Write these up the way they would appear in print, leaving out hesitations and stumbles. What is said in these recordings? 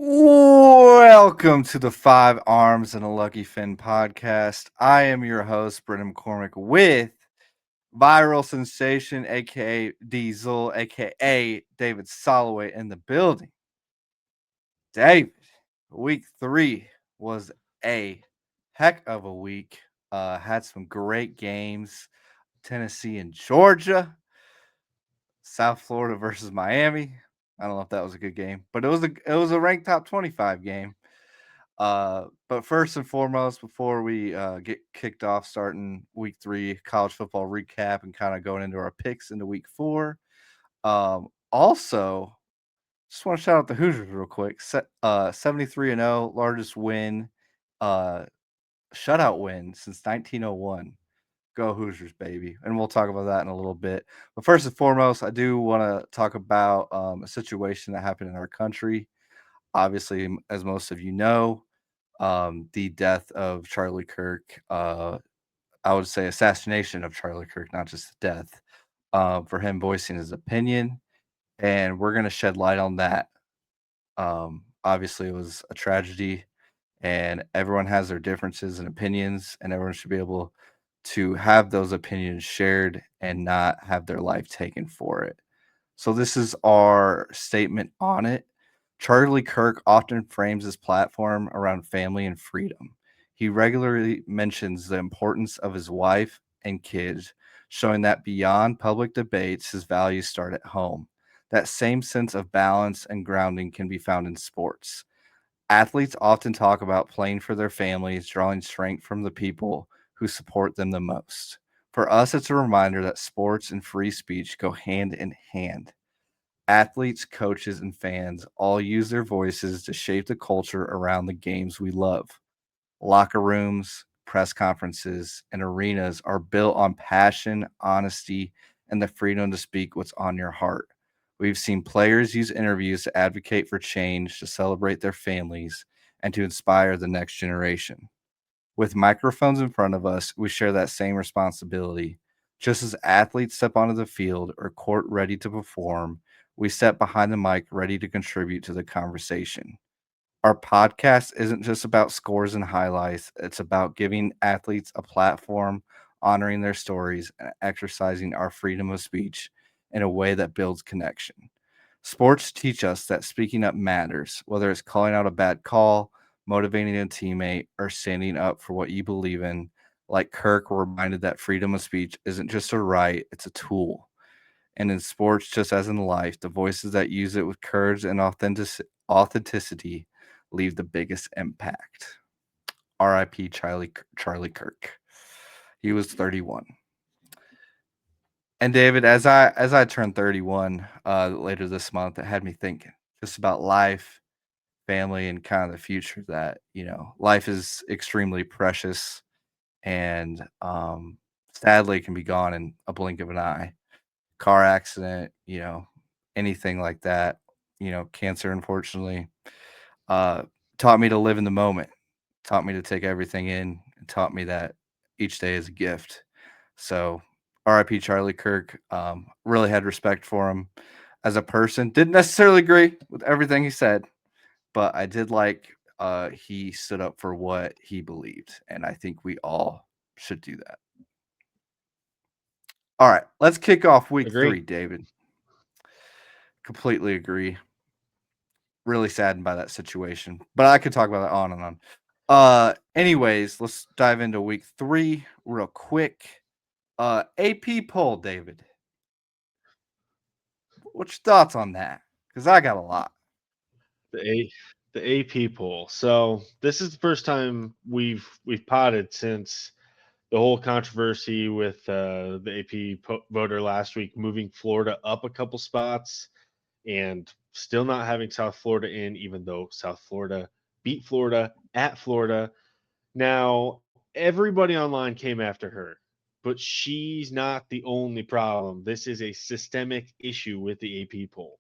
Welcome to the Five Arms and a Lucky Fin podcast. I am your host, Brendan McCormick, with viral sensation, aka Diesel, aka David Soloway, in the building. David, week 3 was a heck of a week. Had some great games. Tennessee and Georgia, South Florida versus Miami. I don't know if that was a good game, but it was a ranked top 25 game. But first and foremost, before we get kicked off, starting week 3 college football recap and kind of going into our picks into week 4. Also, just want to shout out the Hoosiers real quick. 73-0, largest win, shutout win since 1901. Go Hoosiers, baby. And we'll talk about that in a little bit. But first and foremost, I do want to talk about a situation that happened in our country. Obviously, as most of you know, the death of Charlie Kirk. I would say assassination of Charlie Kirk, not just the death, for him voicing his opinion. And we're going to shed light on that. Obviously, it was a tragedy, and everyone has their differences and opinions, and everyone should be able to have those opinions shared and not have their life taken for it. So, this is our statement on it. Charlie Kirk often frames his platform around family and freedom. He regularly mentions the importance of his wife and kids, showing that beyond public debates, his values start at home. That same sense of balance and grounding can be found in sports. Athletes often talk about playing for their families, drawing strength from the people who support them the most. For us, it's a reminder that sports and free speech go hand in hand. Athletes, coaches, and fans all use their voices to shape the culture around the games we love. Locker rooms, press conferences, and arenas are built on passion, honesty, and the freedom to speak what's on your heart. We've seen players use interviews to advocate for change, to celebrate their families, and to inspire the next generation. With microphones in front of us, we share that same responsibility. Just as athletes step onto the field or court ready to perform, we step behind the mic ready to contribute to the conversation. Our podcast isn't just about scores and highlights, it's about giving athletes a platform, honoring their stories, and exercising our freedom of speech in a way that builds connection. Sports teach us that speaking up matters, whether it's calling out a bad call, motivating a teammate, or standing up for what you believe in. Like Kirk, we're reminded that freedom of speech isn't just a right, it's a tool. And in sports, just as in life, the voices that use it with courage and authenticity leave the biggest impact. R.I.P. Charlie Kirk. He was 31. And David, as I turned 31 later this month, it had me thinking just about life, family, and kind of the future. That life is extremely precious, and sadly, can be gone in a blink of an eye. Car accident, anything like that. Cancer, unfortunately, uh, taught me to live in the moment, taught me to take everything in, and taught me that each day is a gift. So, RIP Charlie Kirk. Really had respect for him as a person. Didn't necessarily agree with everything he said, but I did like he stood up for what he believed. And I think we all should do that. All right, let's kick off week Agree. 3, David. Completely agree. Really saddened by that situation, but I could talk about that on and on. Anyways, let's dive into week 3 real quick. AP poll, David. What's your thoughts on that? Because I got a lot. The A the AP poll. So this is the first time we've potted since the whole controversy with the voter last week moving Florida up a couple spots and still not having South Florida in, even though South Florida beat Florida at Florida. Now everybody online came after her, but she's not the only problem. This is a systemic issue with the AP poll.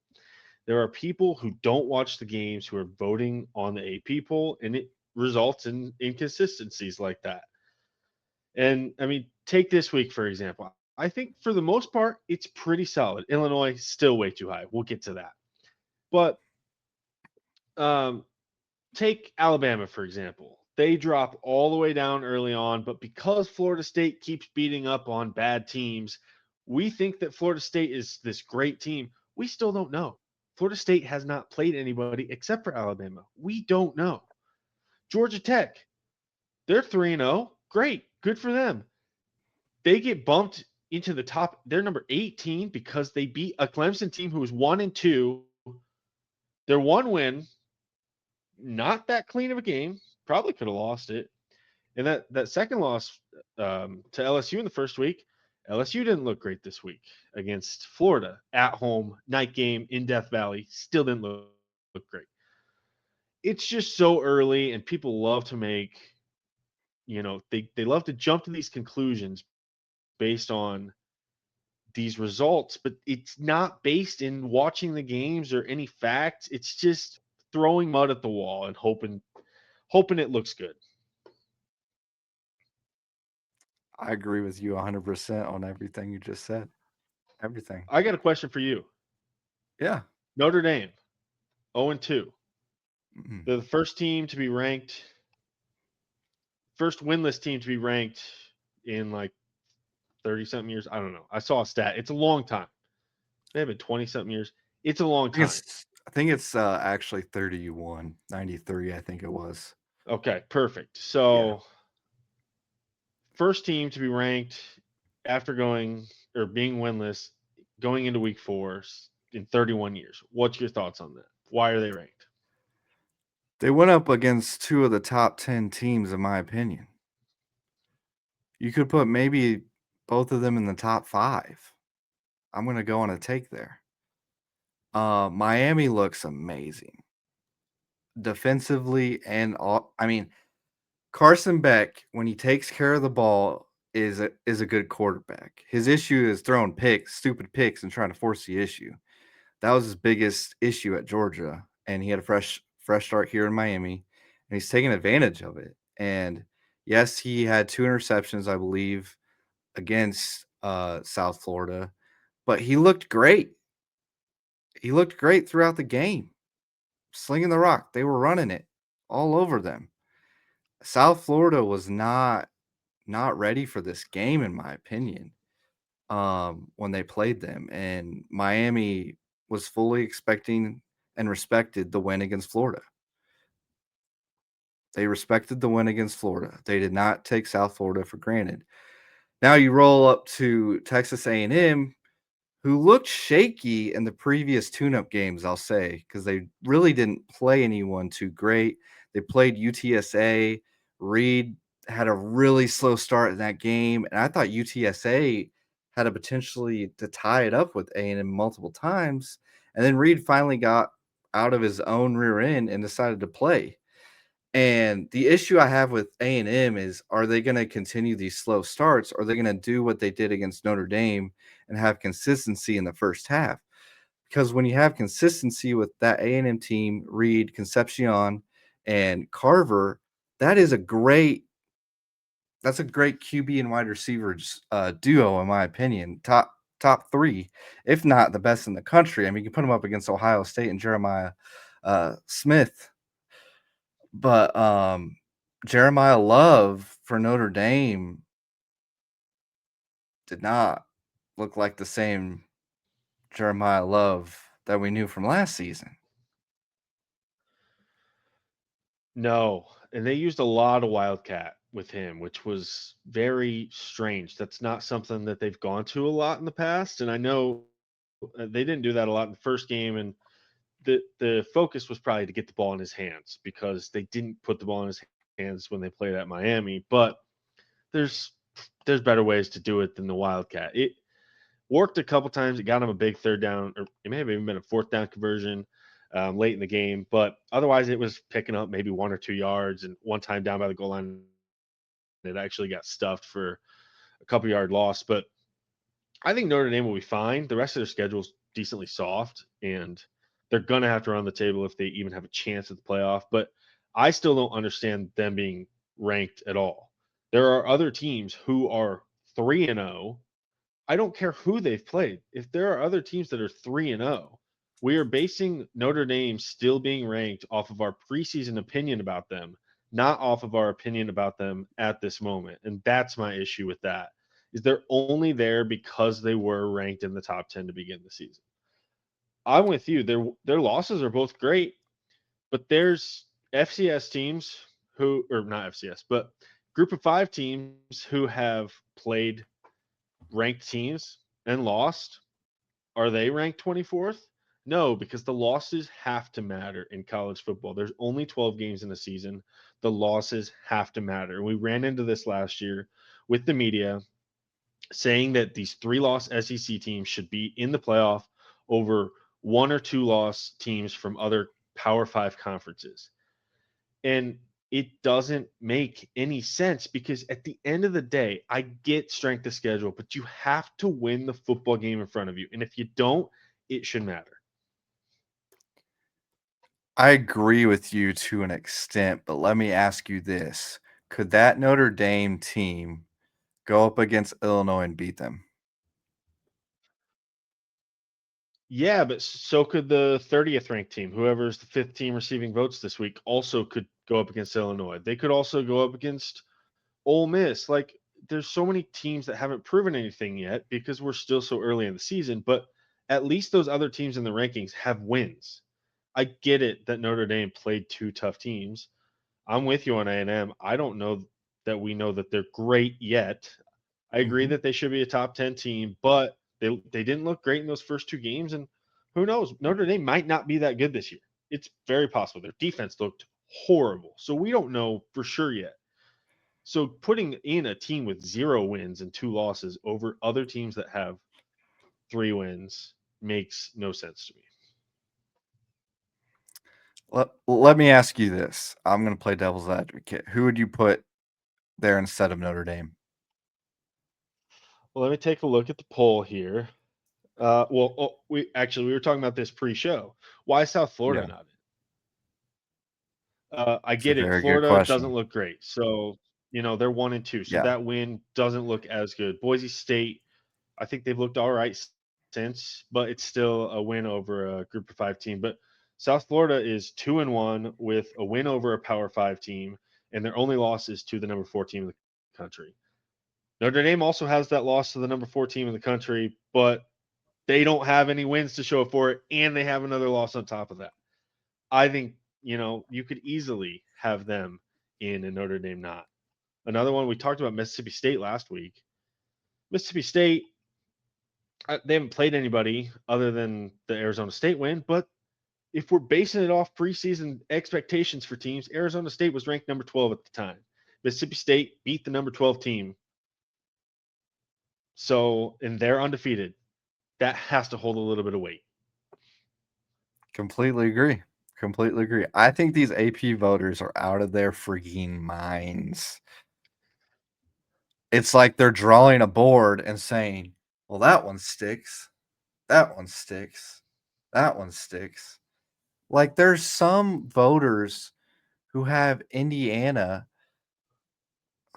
There are people who don't watch the games who are voting on the AP poll, and it results in inconsistencies like that. And I mean, take this week for example. I think for the most part, it's pretty solid. Illinois still way too high. We'll get to that. But um, take Alabama, for example. They drop all the way down early on, but because Florida State keeps beating up on bad teams, we think that Florida State is this great team. We still don't know. Florida State has not played anybody except for Alabama. We don't know. Georgia Tech, they're 3-0. Great. Good for them. They get bumped into the top. They're number 18 because they beat a Clemson team who was 1-2. Their one win, not that clean of a game. Probably could have lost it. And that second loss to LSU in the first week, LSU didn't look great this week against Florida at home, night game in Death Valley. Still didn't look great. It's just so early, and people love to make, they love to jump to these conclusions based on these results, but it's not based in watching the games or any facts. It's just throwing mud at the wall and hoping it looks good. I agree with you 100% on everything you just said. Everything. I got a question for you. Yeah. Notre Dame, 0-2. Mm. They're the first team to be ranked, first winless team to be ranked in like 30 something years. I don't know. I saw a stat. It's a long time. They have been 20 something years. It's a long time. I think it's actually 31, 93, I think it was. Okay, perfect. Yeah. So, first team to be ranked after going or being winless going into week 4 in 31 years. What's your thoughts on that? Why are they ranked? They went up against two of the top 10 teams, in my opinion. You could put maybe both of them in the top 5. I'm going to go on a take there. Miami looks amazing defensively and all. I mean, Carson Beck, when he takes care of the ball, is a good quarterback. His issue is throwing picks, stupid picks, and trying to force the issue. That was his biggest issue at Georgia, and he had a fresh start here in Miami, and he's taking advantage of it. And yes, he had 2 interceptions, I believe, against South Florida, but he looked great. He looked great throughout the game, slinging the rock. They were running it all over them. South Florida was not ready for this game, in my opinion, when they played them, and Miami was fully expecting and respected the win against Florida. They respected the win against Florida. They did not take South Florida for granted. Now you roll up to Texas A&M, who looked shaky in the previous tune-up games, I'll say, because they really didn't play anyone too great. They played UTSA. Reed had a really slow start in that game, and I thought UTSA had a potentially to tie it up with A&M multiple times, and then Reed finally got out of his own rear end and decided to play. And the issue I have with A&M is, are they going to continue these slow starts? Or are they going to do what they did against Notre Dame and have consistency in the first half? Because when you have consistency with that A&M team, Reed, Concepcion, and Carver, that is a great QB and wide receivers duo, in my opinion. Top 3, if not the best in the country. I mean, you can put them up against Ohio State and Jeremiah Smith. But Jeremiah Love for Notre Dame did not look like the same Jeremiah Love that we knew from last season. No, and they used a lot of Wildcat with him, which was very strange. That's not something that they've gone to a lot in the past, and I know they didn't do that a lot in the first game, and the focus was probably to get the ball in his hands because they didn't put the ball in his hands when they played at Miami. But there's there's better ways to do it than the Wildcat. It worked a couple times. It got him a big third down, or it may have even been a fourth down conversion late in the game. But otherwise, it was picking up maybe 1 or 2 yards. And one time down by the goal line, it actually got stuffed for a couple yard loss. But I think Notre Dame will be fine. The rest of their schedule is decently soft, and they're going to have to run the table if they even have a chance at the playoff. But I still don't understand them being ranked at all. There are other teams who are 3-0 I don't care who they've played. If there are other teams that are 3-0, we are basing Notre Dame still being ranked off of our preseason opinion about them, not off of our opinion about them at this moment. And that's my issue with that. Is they're only there because they were ranked in the top 10 to begin the season. I'm with you. Their losses are both great, but there's FCS teams who, or not FCS, but group of 5 teams who have played ranked teams and lost. Are they ranked 24th? No, because the losses have to matter in college football. There's only 12 games in a season. The losses have to matter. We ran into this last year with the media saying that these 3-loss SEC teams should be in the playoff over 1 or 2 loss teams from other Power 5 conferences. And it doesn't make any sense because at the end of the day, I get strength of schedule, but you have to win the football game in front of you. And if you don't, it should matter. I agree with you to an extent, but let me ask you this. Could that Notre Dame team go up against Illinois and beat them? Yeah, but so could the 30th ranked team. Whoever's the 5th team receiving votes this week also could go up against Illinois. They could also go up against Ole Miss. Like, there's so many teams that haven't proven anything yet because we're still so early in the season, but at least those other teams in the rankings have wins. I get it that Notre Dame played 2 tough teams. I'm with you on A&M. I don't know that we know that they're great yet. I agree Mhm. that they should be a top 10 team, but they didn't look great in those first 2 games, and who knows? Notre Dame might not be that good this year. It's very possible. Their defense looked horrible. So we don't know for sure yet. So putting in a team with 0 wins and 2 losses over other teams that have 3 wins makes no sense to me. Let me ask you this. I'm gonna play devil's advocate. Who would you put there instead of Notre Dame? Well, let me take a look at the poll here. We were talking about this pre-show. Why is South Florida Yeah, not in? I it's a get it. very good Florida doesn't question. look great, so they're 1-2. So Yeah, that win doesn't look as good. Boise State, I think they've looked all right since, but it's still a win over a Group of 5 team. But South Florida is 2-1 with a win over a Power 5 team, and their only loss is to the number 4 team in the country. Notre Dame also has that loss to the number 4 team in the country, but they don't have any wins to show for it, and they have another loss on top of that. I think, you could easily have them in and Notre Dame not. Another one, we talked about Mississippi State last week. Mississippi State, they haven't played anybody other than the Arizona State win, but if we're basing it off preseason expectations for teams, Arizona State was ranked number 12 at the time. Mississippi State beat the number 12 team. So, and they're undefeated. That has to hold a little bit of weight. completely agree. Completely agree. I think these AP voters are out of their freaking minds. It's like they're drawing a board and saying, "Well, that one sticks. That one sticks. That one sticks." Like there's some voters who have Indiana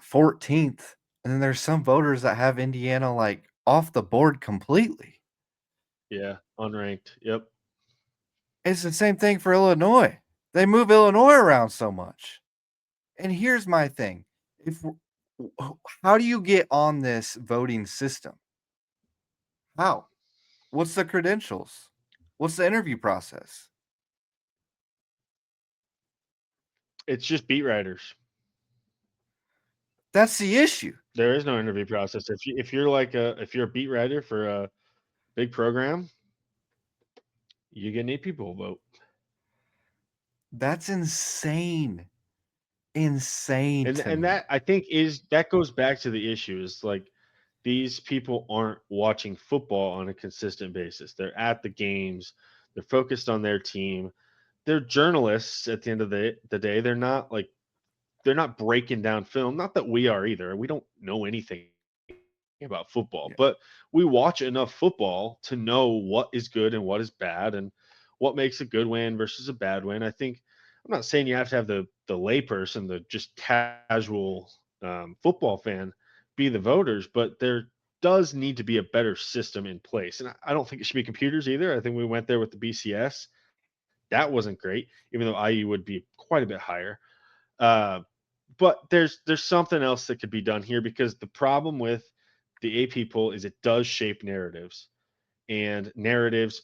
14th, and then there's some voters that have Indiana like off the board completely. Yeah, unranked. Yep. It's the same thing for Illinois. They move Illinois around so much. And here's my thing. If how do you get on this voting system? How? What's the credentials? What's the interview process? It's just beat writers. That's the issue. There is no interview process. If you're a beat writer for a big program, you're gonna need people to vote. That's insane. Insane And to and me. that I think is that goes back to the issue is like these people aren't watching football on a consistent basis. They're at the games, they're focused on their team. They're journalists at the end of the day. They're not breaking down film. Not that we are either. We don't know anything about football, Yeah. but we watch enough football to know what is good and what is bad and what makes a good win versus a bad win. I think I'm not saying you have to have the layperson, the just casual football fan, be the voters, but does need to be a better system in place. And I don't think it should be computers either. I think we went there with the BCS. That wasn't great, even though IU would be quite a bit higher. Uh, but there's something else that could be done here, because the problem with the AP poll is it does shape narratives, and narratives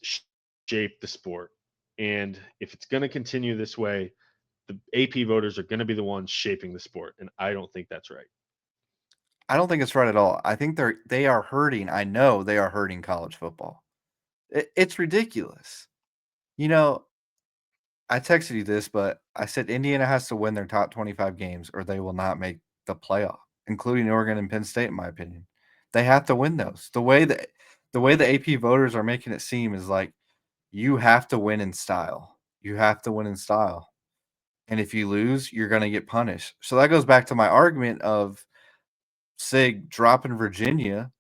shape the sport. And if it's going to continue this way, the AP voters are going to be the ones shaping the sport, and I don't think that's right. I don't think it's right at all. I think they are hurting. I know they are hurting college football. It's ridiculous. You know, I texted you this, but I said Indiana has to win their top 25 games or they will not make the playoff, including Oregon and Penn State, in my opinion. They have to win those. The way the AP voters are making it seem is like you have to win in style. You have to win in style. And if you lose, you're going to get punished. So that goes back to my argument of Sig dropping Virginia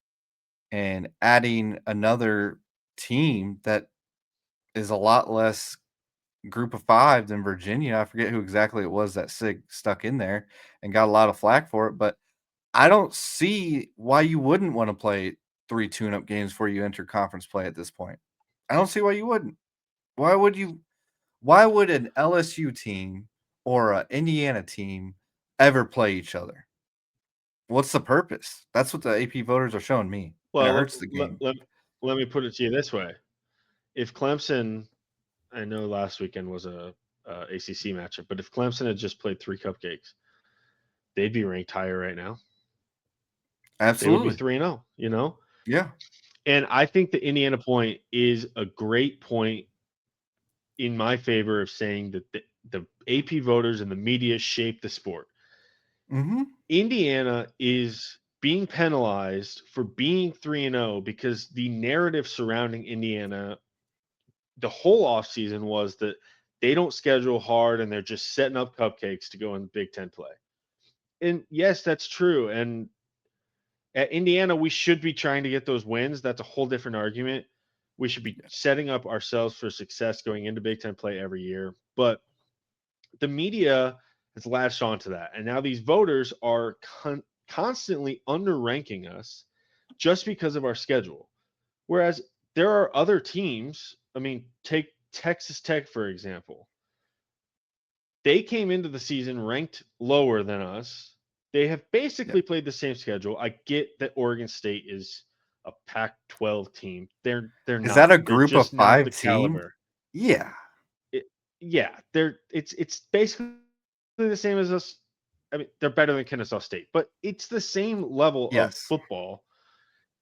and adding another team that is a lot less group of 5 than Virginia. I forget who exactly it was that Sig stuck in there and got a lot of flack for it, but I don't see why you wouldn't wanna play 3 tune-up games before you enter conference play at this point. I don't see why you wouldn't. Why would you why would an LSU team or a Indiana team ever play each other? What's the purpose? That's what the AP voters are showing me, and it Well, hurts the game. let me put it to you this way: if Clemson, I know last weekend was a ACC matchup, but if Clemson had just played three cupcakes, they'd be ranked higher right now. They would be Absolutely. 3-0, you know? Yeah. And I think the Indiana point is a great point in my favor of saying that the AP voters and the media shape the sport. Mhm. Indiana is being penalized for being 3-0 because the narrative surrounding Indiana the whole offseason was that they don't schedule hard and they're just setting up cupcakes to go in Big Ten play. And yes, that's true. And at Indiana, we should be trying to get those wins. That's a whole different argument. We should be Yeah. setting up ourselves for success going into Big Ten play every year. But the media has latched onto that. And now these voters are constantly underranking us just because of our schedule. Whereas there are other teams. I mean, take Texas Tech, for example. They came into the season ranked lower than us. They have Yeah. basically played the same schedule. I get that Oregon State is a Pac-12 team. They're Is that not. a They're group of just not 5 the team? caliber. Yeah. It, yeah, it's basically the same as us. I mean, they're better than Kennesaw State, but it's the same level of Yes. football,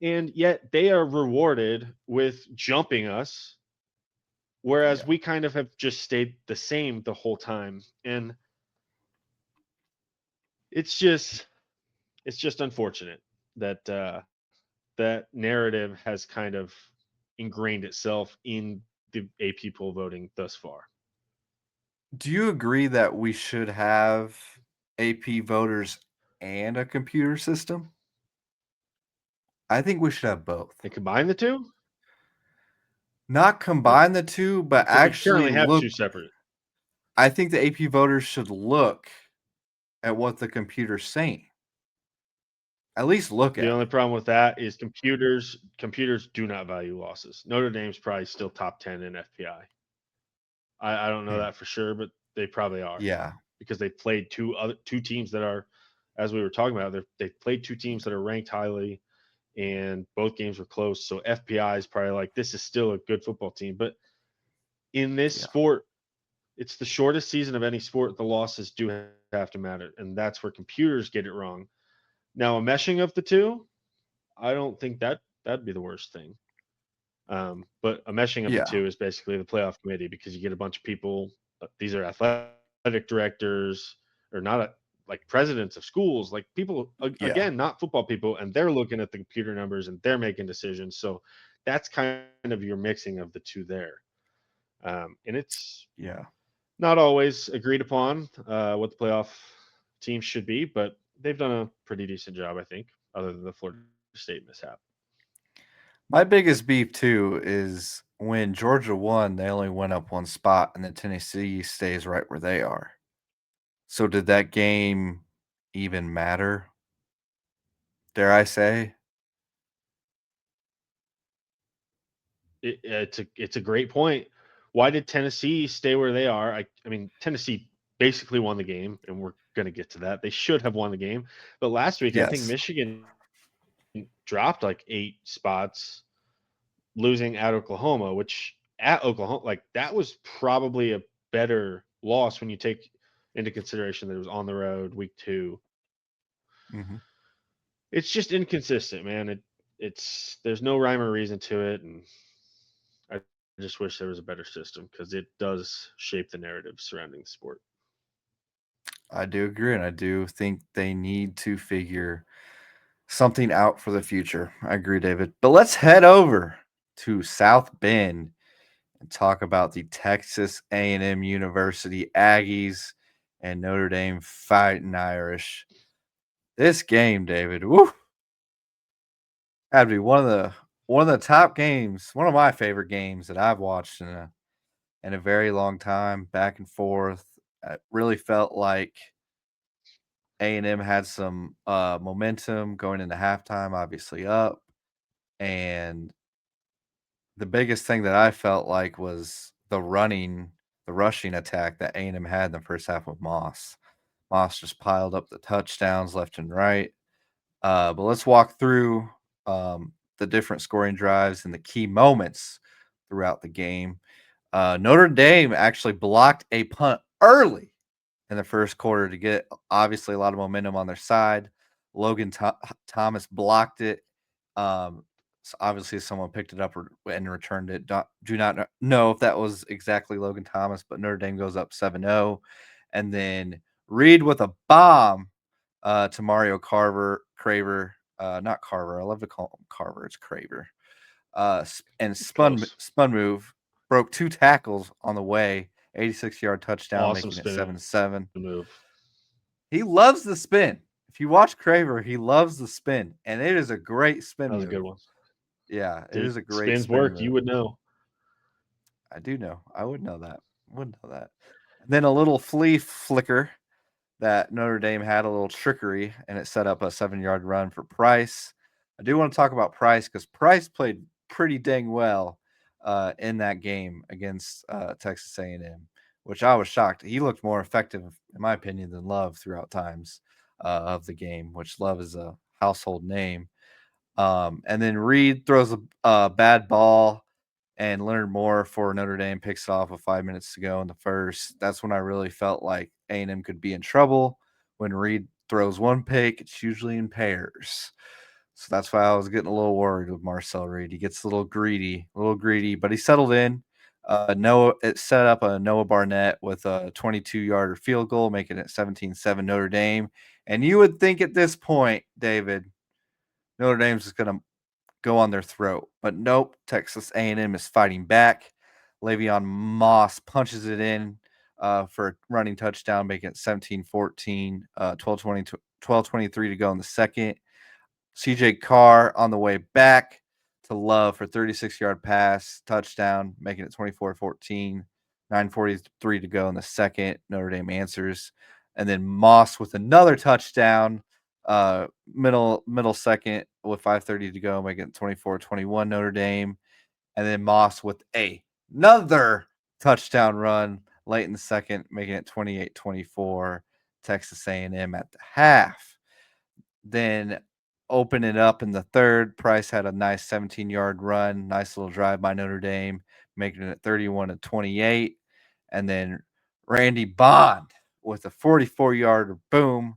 and yet they are rewarded with jumping us, whereas Yeah. we kind of have just stayed the same the whole time. And it's just it's just unfortunate that that narrative has kind of ingrained itself in the AP poll voting thus far. Do you agree that we should have AP voters and a computer system? I think we should have both. And combine the two, Not or combine the 2, but because we actually currently have look. two separate. I think the AP voters should look at what the computer's saying. At least look The at only it. problem with that is computers do not value losses. Notre Dame's probably still top 10 in FPI. I don't know Mm. that for sure, but they probably are, Yeah. because they played two teams that are, as we were talking about, they played two teams that are ranked highly, and both games were close. So FPI is probably like, this is still a good football team. But in this Yeah. sport, it's the shortest season of any sport. The losses do have to matter, and that's where computers get it wrong. Now, a meshing of the two, I don't think that'd be the worst thing. But a meshing of the Yeah. two is basically the playoff committee, because you get a bunch of people. These are athletic directors, or not like presidents of schools, like people Yeah. again, not football people, and they're looking at the computer numbers and they're making decisions. So that's kind of your mixing of the two there, and it's Yeah. not always agreed upon what the playoff team should be, but they've done a pretty decent job, I think, other than the Florida State mishap. My biggest beef too is when Georgia won, they only went up 1 spot and then Tennessee stays right where they are. So did that game even matter? Dare I say? It's a great point. Why did Tennessee stay where they are? I mean, Tennessee basically won the game, and we're going to get to that. They should have won the game, but last week I think Yes. Michigan dropped like 8 spots, losing at Oklahoma, which at Oklahoma, like that was probably a better loss when you take into consideration that it was on the road week 2. Mhm. It's just inconsistent, man. It's there's no rhyme or reason to it, and I just wish there was a better system because it does shape the narrative surrounding the sport. I do agree, and I do think they need to figure something out for the future. I agree, David. But let's head over to South Bend and talk about the Texas A&M University Aggies and Notre Dame Fighting Irish. This game, David, woo, had to be one of the top games, one of my favorite games that I've watched in a very long time. Back and forth. It really felt like A&M had some momentum going into halftime, obviously up, and the biggest thing that I felt like was the rushing attack that A&M had in the first half with Moss. Moss just piled up the touchdowns left and right. But let's walk through the different scoring drives and the key moments throughout the game. Notre Dame actually blocked a punt early in the first quarter to get obviously a lot of momentum on their side. Thomas blocked it. So obviously, someone picked it up and returned it. Do not know if that was exactly Logan Thomas, but Notre Dame goes up 7-0. And then Reed with a bomb to Mario Craver, not Carver. I love to call him Carver. It's Craver. And Close. spun move broke 2 tackles on the way. 86-yard touchdown, Awesome making it spin 7-7. move. He loves the spin. If you watch Craver, he loves the spin, and it is a great That spin was a move. good one. Yeah, it Dude, is a great spins spin work. move. You would know. I do know. I would know that. Would know that. And then a little flea flicker that Notre Dame had a little trickery, and it set up a 7-yard run for Price. I do want to talk about Price because Price played pretty dang well in that game against Texas A&M, which I was shocked. He looked more effective, in my opinion, than Love throughout times of the game, which Love is a household name. And then Reed throws a bad ball, and Leonard Moore for Notre Dame picks it off with 5 minutes to go in the first. That's when I really felt like A&M could be in trouble. When Reed throws one pick, it's usually in pairs. So that's why I was getting a little worried with Marcel Reed. He gets a little greedy, but he settled in. It set up a Noah Barnett with a 22-yarder field goal, making it 17-7 Notre Dame. And you would think at this point, David, Notre Dame's just going to go on their throat. But nope, Texas A&M is fighting back. Le'Veon Moss punches it in for a running touchdown, making it 17-14, 12:23 to go in the second. CJ Carr on the way back to Love for 36-yard pass, touchdown, making it 24-14, 9:43 to go in the second. Notre Dame answers. And then Moss with another touchdown, middle second with 5:30 to go, making it 24-21 Notre Dame. And then Moss with another touchdown run late in the second, making it 28-24 Texas A&M at the half. Then open it up in the third. Price had a nice 17-yard run, nice little drive by Notre Dame, making it 31-28. And then Randy Bond with a 44-yard boom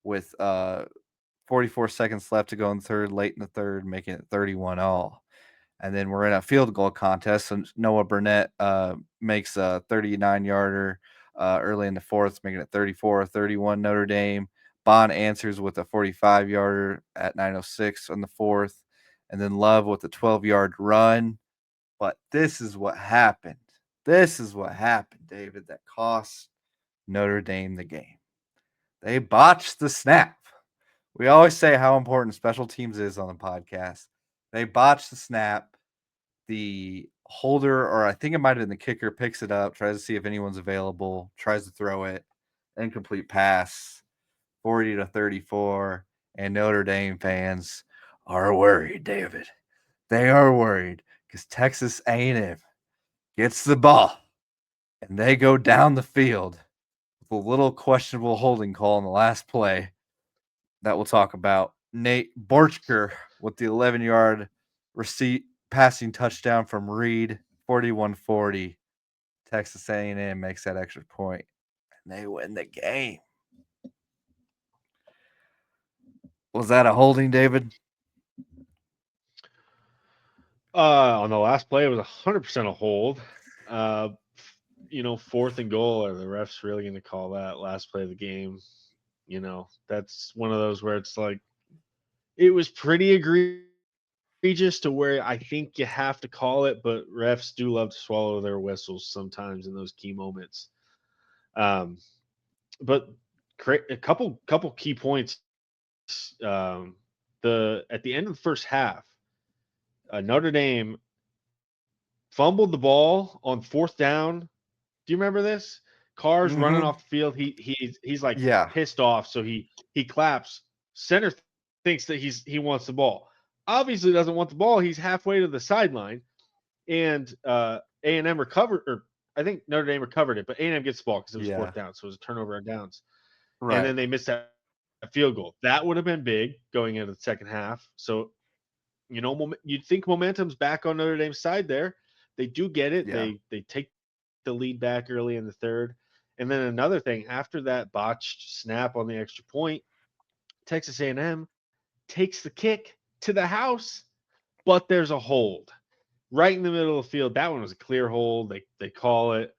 with 44 seconds left to go in third, late in the third, making it 31 all. And then we're in a field goal contest. So Noah Burnett makes a 39-yarder early in the fourth, making it 34-31 Notre Dame. Bond answers with a 45-yarder at 9:06 on the fourth. And then Love with a 12-yard run. But this is what happened. This is what happened, David, that cost Notre Dame the game. They botched the snap. We always say how important special teams is on the podcast. They botched the snap. The holder, or I think it might have been the kicker, picks it up, tries to see if anyone's available, tries to throw it, incomplete pass, 40-34, and Notre Dame fans are worried, David. They are worried because Texas A&M gets the ball and they go down the field with a little questionable holding call in the last play that we'll talk about. Nate Borchker with the 11-yard receipt passing touchdown from Reed, 41-40. Texas A&M makes that extra point, and they win the game. Was that a holding, David? On the last play, it was 100% a hold. Fourth and goal. Are the refs really going to call that last play of the game? That's one of those where it's like it was pretty egregious to where I think you have to call it, but refs do love to swallow their whistles sometimes in those key moments. But a couple key points. At the end of the first half, Notre Dame fumbled the ball on fourth down. Do you remember this? Carr's running off the field. He's like Yeah. pissed off, so he claps. Center thinks that he wants the ball. Obviously doesn't want the ball. He's halfway to the sideline, and A&M recovered, or I think Notre Dame recovered it, but A&M gets the ball because it was fourth down, so it was a turnover on downs. Right. And then they missed that field goal. That would have been big going into the second half. So, you'd think momentum's back on Notre Dame's side there. They do get it. Yeah. They take the lead back early in the third. And then another thing, after that botched snap on the extra point, Texas A&M takes the kick to the house, but there's a hold right in the middle of the field. That one was a clear hold. They call it.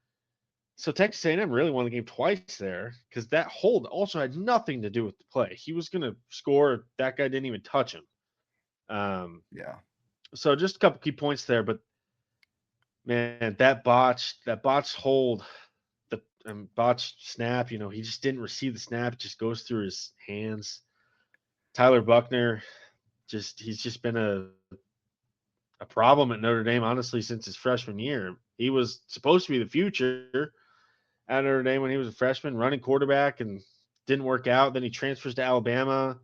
So Texas A&M really won the game twice there because that hold also had nothing to do with the play. He was going to score. That guy didn't even touch him. Yeah. So just a couple key points there, but man, that botched hold, the botched snap. He just didn't receive the snap. It just goes through his hands. Tyler Buckner, he's just been a problem at Notre Dame, honestly, since his freshman year. He was supposed to be the future at Notre Dame when he was a freshman, running quarterback, and didn't work out. Then he transfers to Alabama.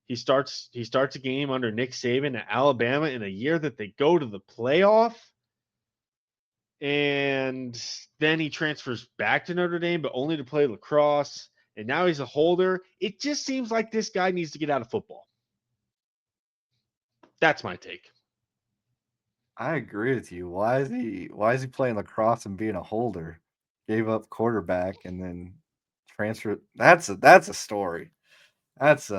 He starts a game under Nick Saban at Alabama in a year that they go to the playoff. And then he transfers back to Notre Dame, but only to play lacrosse. And now he's a holder. It just seems like this guy needs to get out of football. That's my take. I agree with you. Why is he playing lacrosse and being a holder? Gave up quarterback and then transferred. That's a story. It's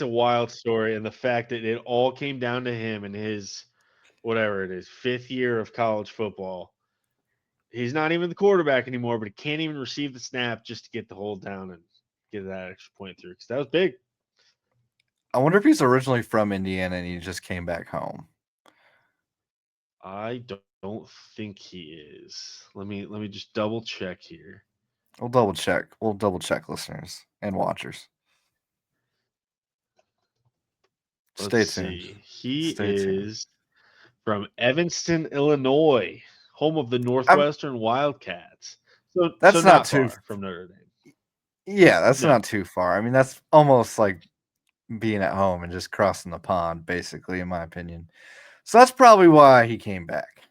a wild story, and the fact that it all came down to him in his whatever it is, fifth year of college football. He's not even the quarterback anymore, but he can't even receive the snap just to get the hold down and get that extra point through because that was big. I wonder if he's originally from Indiana and he just came back home. I don't think he is. Let me just double check here. We'll double check. Listeners and watchers. Stay tuned. He is from Evanston, Illinois, home of the Northwestern Wildcats. So that's not too far from Notre Dame. Yeah, that's not too far. I mean, that's almost like being at home and just crossing the pond, basically, in my opinion. So that's probably why he came back. It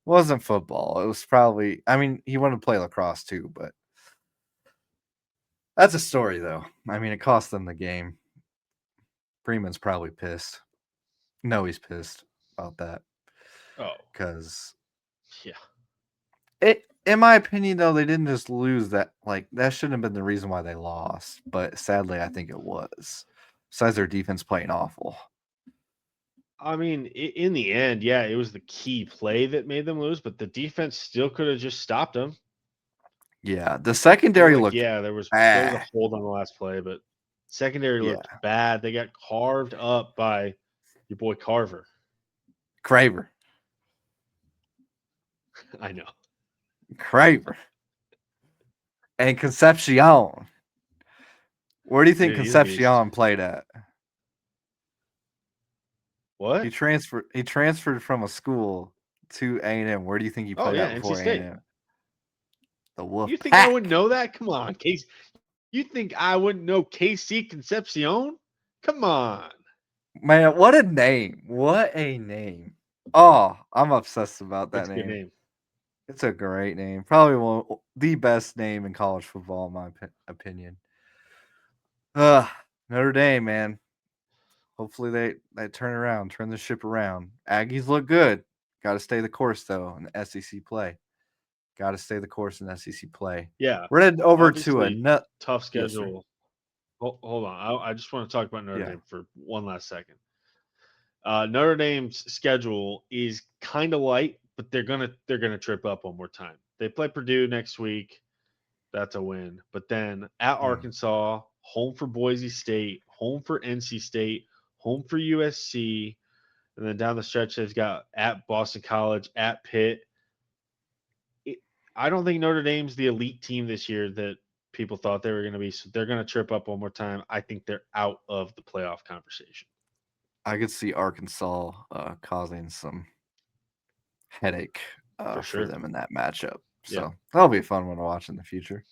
wasn't football. It was probably, I mean, he wanted to play lacrosse too, but that's a story, though. I mean, it cost them the game. Freeman's probably pissed. No, he's pissed about that. Oh, because yeah. In my opinion, though, they didn't just lose that. Like, that shouldn't have been the reason why they lost. But sadly, I think it was. Besides their defense playing awful. I mean, in the end, yeah, it was the key play that made them lose, but the defense still could have just stopped them. Yeah, the secondary looked there was a hold on the last play, but secondary looked Yeah. bad. They got carved up by your boy Carver. Craver. I know. Craver. And Concepcion. Where do you think Dude, he's a beast. Concepcion played at? What? He transferred from a school to A&M. Where do you think he played at before NC State. A&M? The Wolf You think I wouldn't know that? Come on, Case. You think I wouldn't know KC Concepcion? Come on. Man, what a name. What a name. Oh, I'm obsessed about that It's a good name. name. It's a great name. Probably one the best name in college football, in my opinion. Ugh, Notre Dame, man. Hopefully they turn around, turn the ship around. Aggies look good. Got to stay the course though in the SEC play. Got to stay the course in SEC play. Yeah, We're heading over to a obviously nut. tough Yes, sir. schedule. Hold on, I just want to talk about Notre Yeah. Dame for one last second. Notre Dame's schedule is kind of light, but they're gonna trip up one more time. They play Purdue next week. That's a win. But then at Mm. Arkansas, home for Boise State, home for NC State, home for USC, and then down the stretch they've got at Boston College, at Pitt. It, I don't think Notre Dame's the elite team this year that people thought they were going to be. So they're going to trip up one more time. I think they're out of the playoff conversation I could see Arkansas causing some headache for for sure. them in that matchup. Yeah, So that'll be a fun one to watch in the future.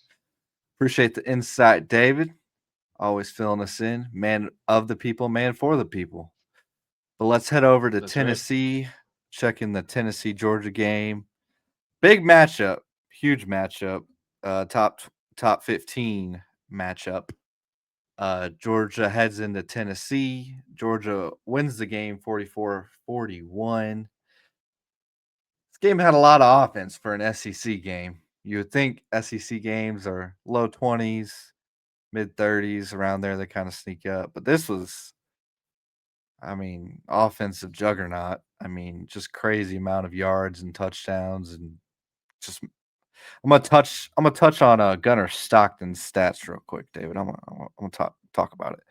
Appreciate the insight, David. Always filling us in. Man of the people, man for the people. But let's head over to that's right. Tennessee, check in the Tennessee Georgia game. Big matchup, huge matchup. Top 15 matchup. Georgia heads into Tennessee. Georgia wins the game 44-41. This game had a lot of offense for an SEC game. You would think SEC games are low 20s, mid 30s, around there. They kind of sneak up. But this was, I mean, offensive juggernaut. I mean, just crazy amount of yards and touchdowns and just I'm gonna touch on Gunnar Stockton's stats real quick, David. I'm gonna talk about it.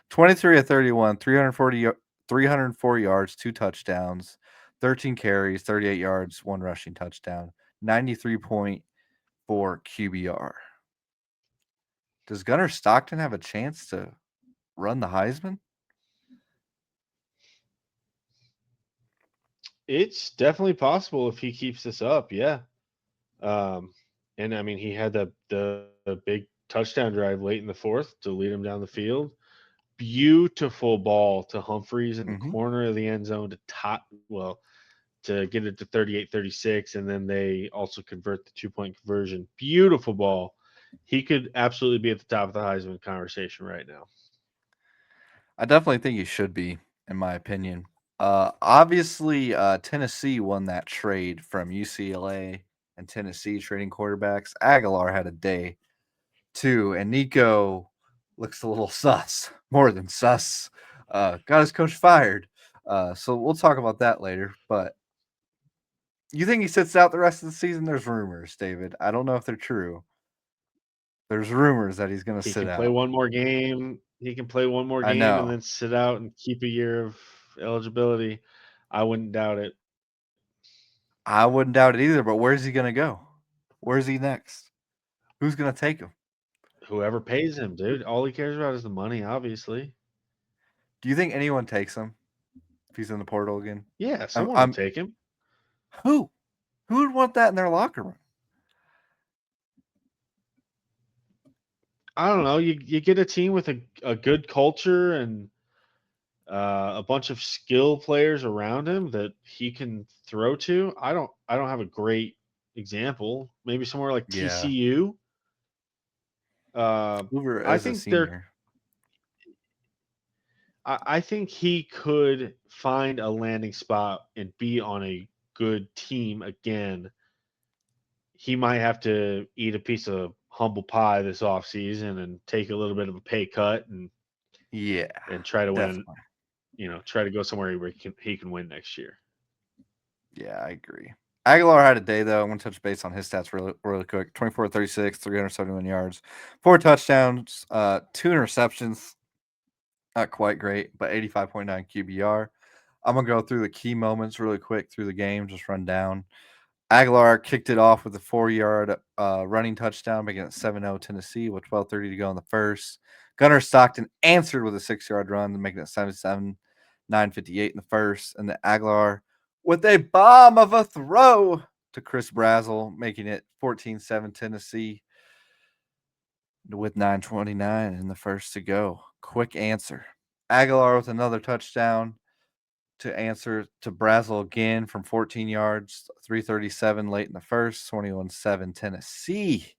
23 of 31, 304 yards, two touchdowns, 13 carries, 38 yards, one rushing touchdown, 93.4 QBR. Does Gunnar Stockton have a chance to run the Heisman? It's definitely possible if he keeps this up. Yeah. Um, and I mean, he had the big touchdown drive late in the fourth to lead him down the field. Beautiful ball to Humphreys in the Hmm. corner of the end zone to to get it to 38-36, and then they also convert the 2-point conversion. Beautiful ball. He could absolutely be at the top of the Heisman conversation right now. I definitely think he should be, in my opinion. Obviously, Tennessee won that trade from UCLA and Tennessee trading quarterbacks. Aguilar had a day too, and Nico looks a little sus, more than sus. Got his coach fired. So we'll talk about that later. But you think he sits out the rest of the season? There's rumors, David. I don't know if they're true. There's rumors that he's going to He sit can play out. one more game. He can play one more I game and know. then sit out and keep a year of eligibility. I wouldn't doubt it. I wouldn't doubt it either. But where's he going to go? Where's he next? Who's going to take him? Whoever pays him, dude. All he cares about is the money, obviously. Do you think anyone takes him if he's in the portal again? Yeah, I'm, someone will I'm take him. who? Who would want that in their locker room? I don't know. You get a team with a good culture and a bunch of skill players around him that he can throw to. I don't have a great example. Maybe somewhere like Yeah, TCU. Uh, Hoover I as a think they're. senior. I think he could find a landing spot and be on a good team again. He might have to eat a piece of humble pie this offseason and take a little bit of a pay cut Yeah, and try to win. definitely. Try to go somewhere where he can win next year. Yeah, I agree. Aguilar had a day though. I'm gonna touch base on his stats really quick. 24 36, 371 yards, four touchdowns, two interceptions. Not quite great, but 85.9 QBR. I'm gonna go through the key moments really quick through the game, just run down. Aguilar kicked it off with a 4-yard running touchdown, making it 7-0 Tennessee with 12:30 to go in the first. Gunnar Stockton answered with a 6-yard run, making it 7-7, 9:58 in the first. And the Aguilar with a bomb of a throw to Chris Brazzell, making it 14-7 Tennessee with 9:29 in the first to go. Quick answer. Aguilar with another touchdown. to answer to Brazel again from 14 yards, 337 late in the first, 21-7 Tennessee.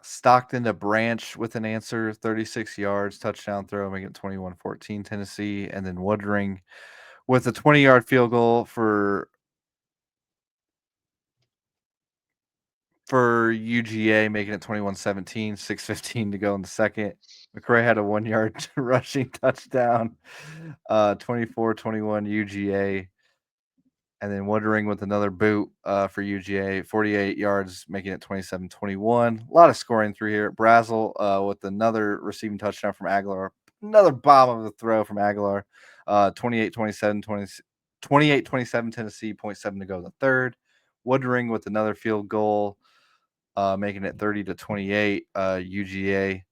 Stockton to Branch with an answer, 36 yards, touchdown throw, making it 21-14 Tennessee. And then Woodring with a 20-yard field goal for UGA, making it 21-17, 6:15 to go in the second. McCray had a 1-yard rushing touchdown, 24-21 UGA. And then Woodring with another boot for UGA, 48 yards, making it 27-21. A lot of scoring through here. Brazel with another receiving touchdown from Aguilar. Another bomb of the throw from Aguilar. 28-27 Tennessee, 0.7 to go in the third. Woodring with another field goal, making it 30-28 UGA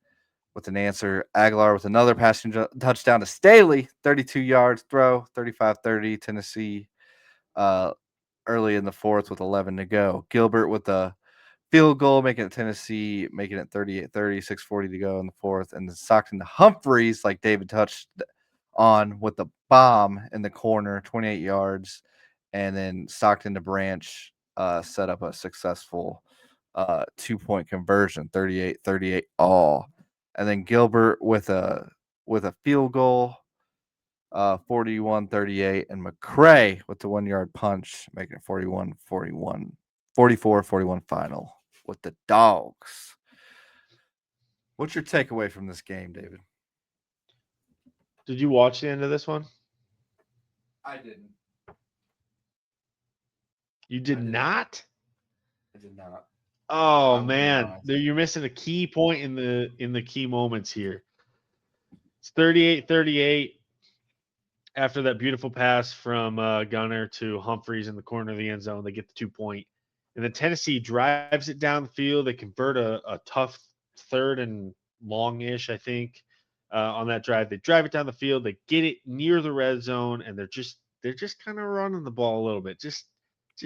with an answer. Aguilar with another passing touchdown to Staley, 32 yards throw, 35-30 Tennessee. Early in the fourth with 11 to go. Gilbert with a field goal, making it Tennessee, making it 38-30, 6:40 to go in the fourth. And then Stockton to Humphreys, like David touched on, with the bomb in the corner, 28 yards. And then Stockton to Branch set up a successful 2-point conversion, 38-38 all. And then Gilbert with a field goal, 41-38, and McCray with the 1-yard punch, making it 41-41, 44-41 final with the Dogs. What's your takeaway from this game, David? Did you watch the end of this one? I didn't. You did not? I did not. Oh man, you're missing a key point in the key moments here. It's 38-38 after that beautiful pass from Gunner to Humphreys in the corner of the end zone. They get the 2-point. And then Tennessee drives it down the field. They convert a tough third and long-ish, I think, on that drive. They drive it down the field. They get it near the red zone, and they're just kind of running the ball a little bit, just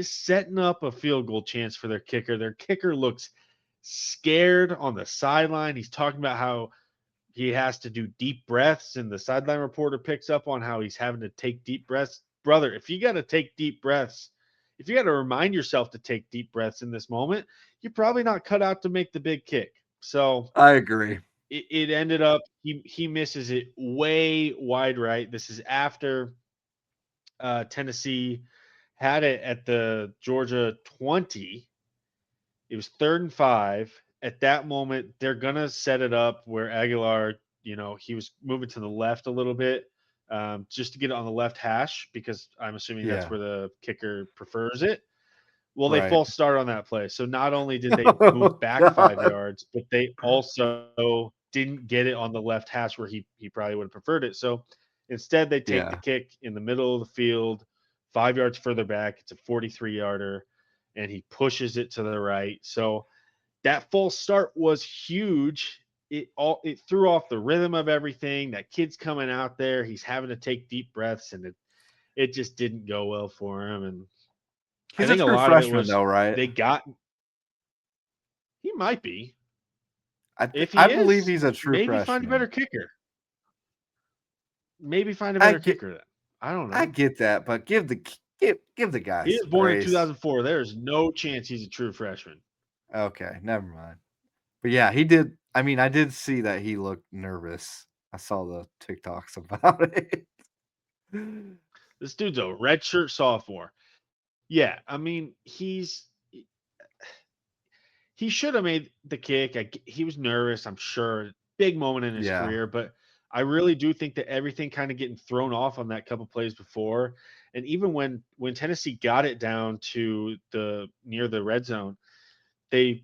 setting up a field goal chance for their kicker. Their kicker looks scared on the sideline. He's talking about how he has to do deep breaths, and the sideline reporter picks up on how he's having to take deep breaths. Brother, if you got to take deep breaths, if you got to remind yourself to take deep breaths in this moment, you're probably not cut out to make the big kick. So I agree. It ended up he misses it way wide right. This is after Tennessee had it at the Georgia 20. It was 3rd and 5. At that moment, they're gonna set it up where Aguilar, he was moving to the left a little bit, just to get it on the left hash, because I'm assuming that's where the kicker prefers it. Well, they false start on that play. So not only did they move back 5 yards, but they also didn't get it on the left hash where he probably would have preferred it. So instead, they take the kick in the middle of the field, 5 yards further back. It's a 43-yarder, and he pushes it to the right. So that false start was huge. It threw off the rhythm of everything. That kid's coming out there. He's having to take deep breaths, and it just didn't go well for him. And He's a true freshman, though, right? He might be. I believe he's a true freshman. Maybe find a better kicker. Maybe find a better kicker then. I don't know. I get that, but give the guy. He was born in 2004. There's no chance he's a true freshman. Okay, never mind. But yeah, he did. I mean, I did see that he looked nervous. I saw the TikToks about it. This dude's a redshirt sophomore. Yeah, I mean, he should have made the kick. He was nervous, I'm sure. Big moment in his career, but I really do think that everything kind of getting thrown off on that couple plays before, and even when Tennessee got it down to near the red zone, they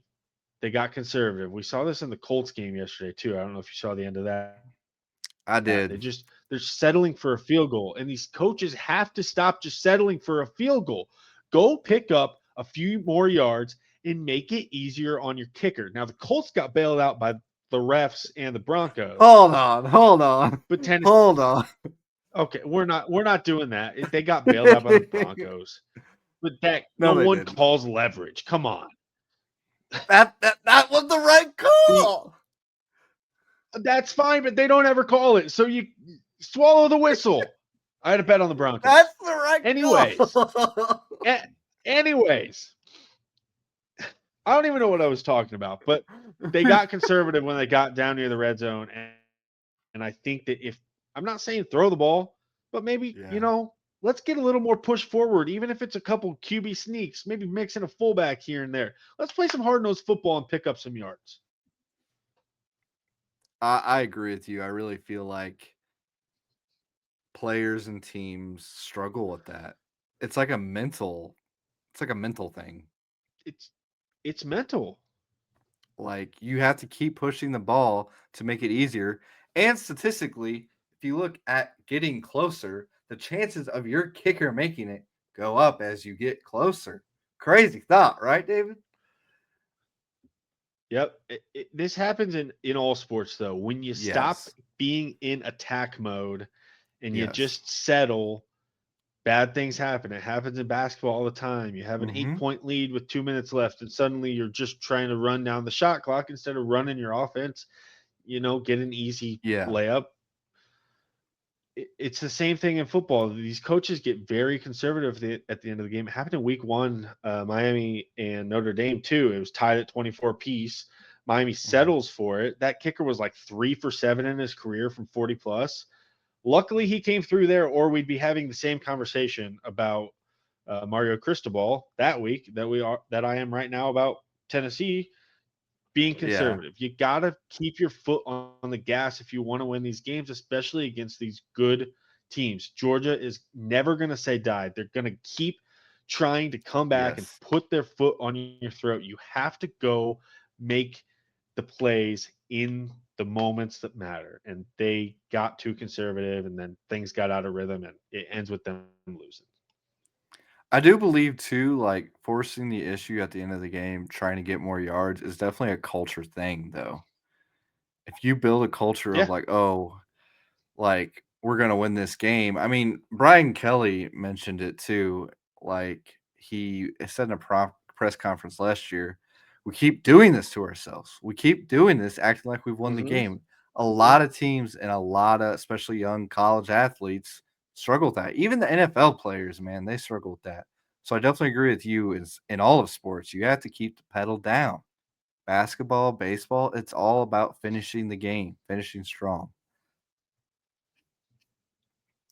got conservative. We saw this in the Colts game yesterday too. I don't know if you saw the end of that. I did. They're settling for a field goal, and these coaches have to stop just settling for a field goal. Go pick up a few more yards and make it easier on your kicker. Now the Colts got bailed out by the refs and the Broncos. Hold on. But Tennessee, hold on. Okay, we're not doing that. They got bailed out by the Broncos. But no one didn't. Calls leverage. Come on. That was the right call. That's fine, but they don't ever call it. So you swallow the whistle. I had a bet on the Broncos. That's the right Anyways, call. a- anyways, I don't even know what I was talking about, but they got conservative when they got down near the red zone. And I think that if I'm not saying throw the ball, but maybe, Yeah. let's get a little more push forward, even if it's a couple QB sneaks, maybe mixing a fullback here and there. Let's play some hard nosed football and pick up some yards. I agree with you. I really feel like players and teams struggle with that. It's like a mental it's like a mental thing. It's it's mental. Like you have to keep pushing the ball to make it easier. And statistically, if you look at getting closer, the chances of your kicker making it go up as you get closer. Crazy thought, right, David? Yep. This happens in all sports, though. When you stop Yes. being in attack mode and you Yes. just settle, bad things happen. It happens in basketball all the time. You have an Mm-hmm. 8 point lead with 2 minutes left, and suddenly you're just trying to run down the shot clock instead of running your offense, get an easy Yeah. layup. It's the same thing in football. These coaches get very conservative at the end of the game. It happened in week one, Miami and Notre Dame, too. It was tied at 24 piece. Miami Mhm. settles for it. That kicker was like 3 for 7 in his career from 40 plus. Luckily, he came through there, or we'd be having the same conversation about Mario Cristobal that week that I am right now about Tennessee being Yeah. conservative. You got to keep your foot on the gas if you want to win these games, especially against these good teams. Georgia is never going to say die. They're going to keep trying to come back and Yes. put their foot on your throat. You have to go make the plays in the moments that matter. And they got too conservative, and then things got out of rhythm, and it ends with them losing. I do believe too, like forcing the issue at the end of the game, trying to get more yards is definitely a culture thing, though. If you build a culture of Yeah. like, oh, like we're gonna win this game. I mean, Brian Kelly mentioned it too. Like he said in a press conference last year, we keep doing this to ourselves. We keep doing this, acting like we've won the Mm-hmm. game. A Mm-hmm. lot of teams and a lot of, especially young college athletes, struggle with that. Even the NFL players, man, they struggle with that. So I definitely agree with you. Is in all of sports, you have to keep the pedal down. Basketball, baseball, it's all about finishing the game, finishing strong.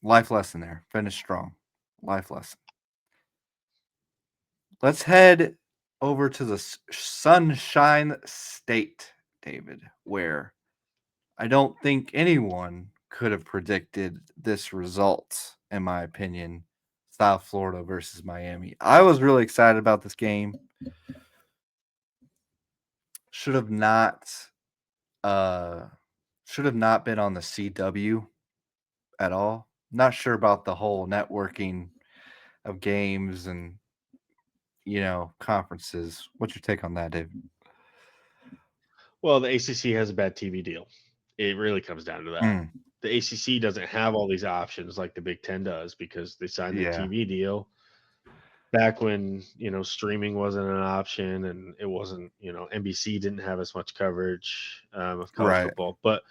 Life lesson there. Finish strong. Life lesson. Let's head over to the Sunshine State, David, where I don't think anyone could have predicted this result, in my opinion. South Florida versus Miami. I was really excited about this game. Should have not uh should have not been on the CW at all. Not sure about the whole networking of games and conferences. What's your take on that, David? Well, the ACC has a bad TV deal. It really comes down to that. Mm, The ACC doesn't have all these options like the Big Ten does because they signed that yeah, TV deal back when streaming wasn't an option, and it wasn't. NBC didn't have as much coverage of college right. football. But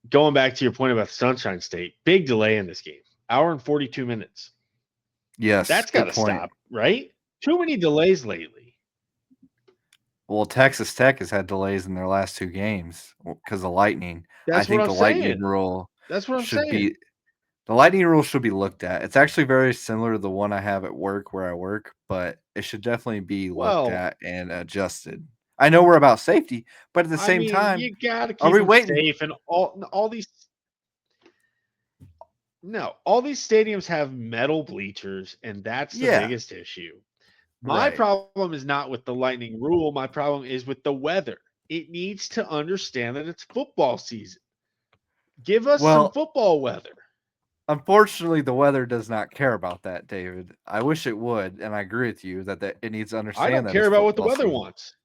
going back to your point about the Sunshine State, big delay in this game, hour and 42 minutes. Yes, That's got good to point. stop, right? Too many delays lately. Well, Texas Tech has had delays in their last two games because of lightning. I That's what think I'm saying. That's what I'm should saying. be the lightning rule should be looked at. It's actually very similar to the one I have at work where I work, but it should definitely be looked Well, at and adjusted. I know we're about safety, but at the I same mean, time, you got to are keep we them waiting? safe, and all these. No, all these stadiums have metal bleachers, and that's the Yeah, biggest issue. My right. problem is not with the lightning rule. My problem is with the weather. It needs to understand that it's football season. Give us some Well, football weather. unfortunately, the weather does not care about that, David. I wish it would, and I agree with you that it needs to I understand don't that care it's about what the football weather season. wants.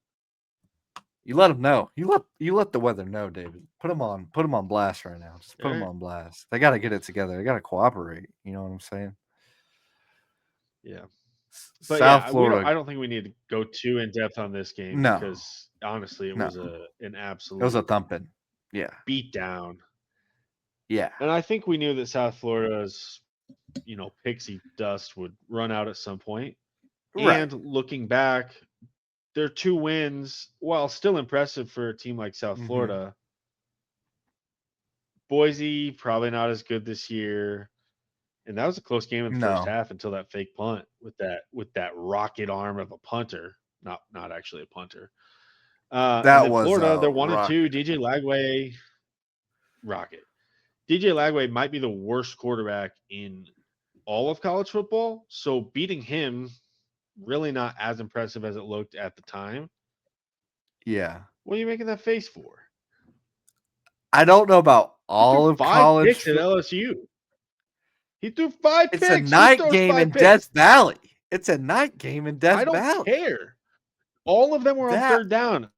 You let them know. You let the weather know, David. Put them on blast right now. Just All put them right. on blast. They got to get it together. They got to cooperate. You know what I'm saying? Yeah. But South yeah, we don't Florida, I don't think we need to go too in depth on this game no, because honestly, it No, was an it was a absolute thumping. Yeah, beatdown. yeah, And I think we knew that South Florida's, pixie dust would run out at some point. right. And looking back, their 2 wins, while still impressive for a team like South Hmm. Florida, Boise probably not as good this year. And that was a close game in the first No, half until that fake punt with that rocket arm of a punter, not actually a punter. And that then was Florida, a they're 1-2. rocket. DJ Lagway, rocket. DJ Lagway might be the worst quarterback in all of college football. So beating him, really not as impressive as it looked at the time. Yeah, What are you making that face for? I don't know about He threw all of 5 picks college. at LSU. He threw 5 It's a picks. Who night throws game five in picks? Death Valley. It's a night game in Death I don't Valley. care. All of them were on That third down.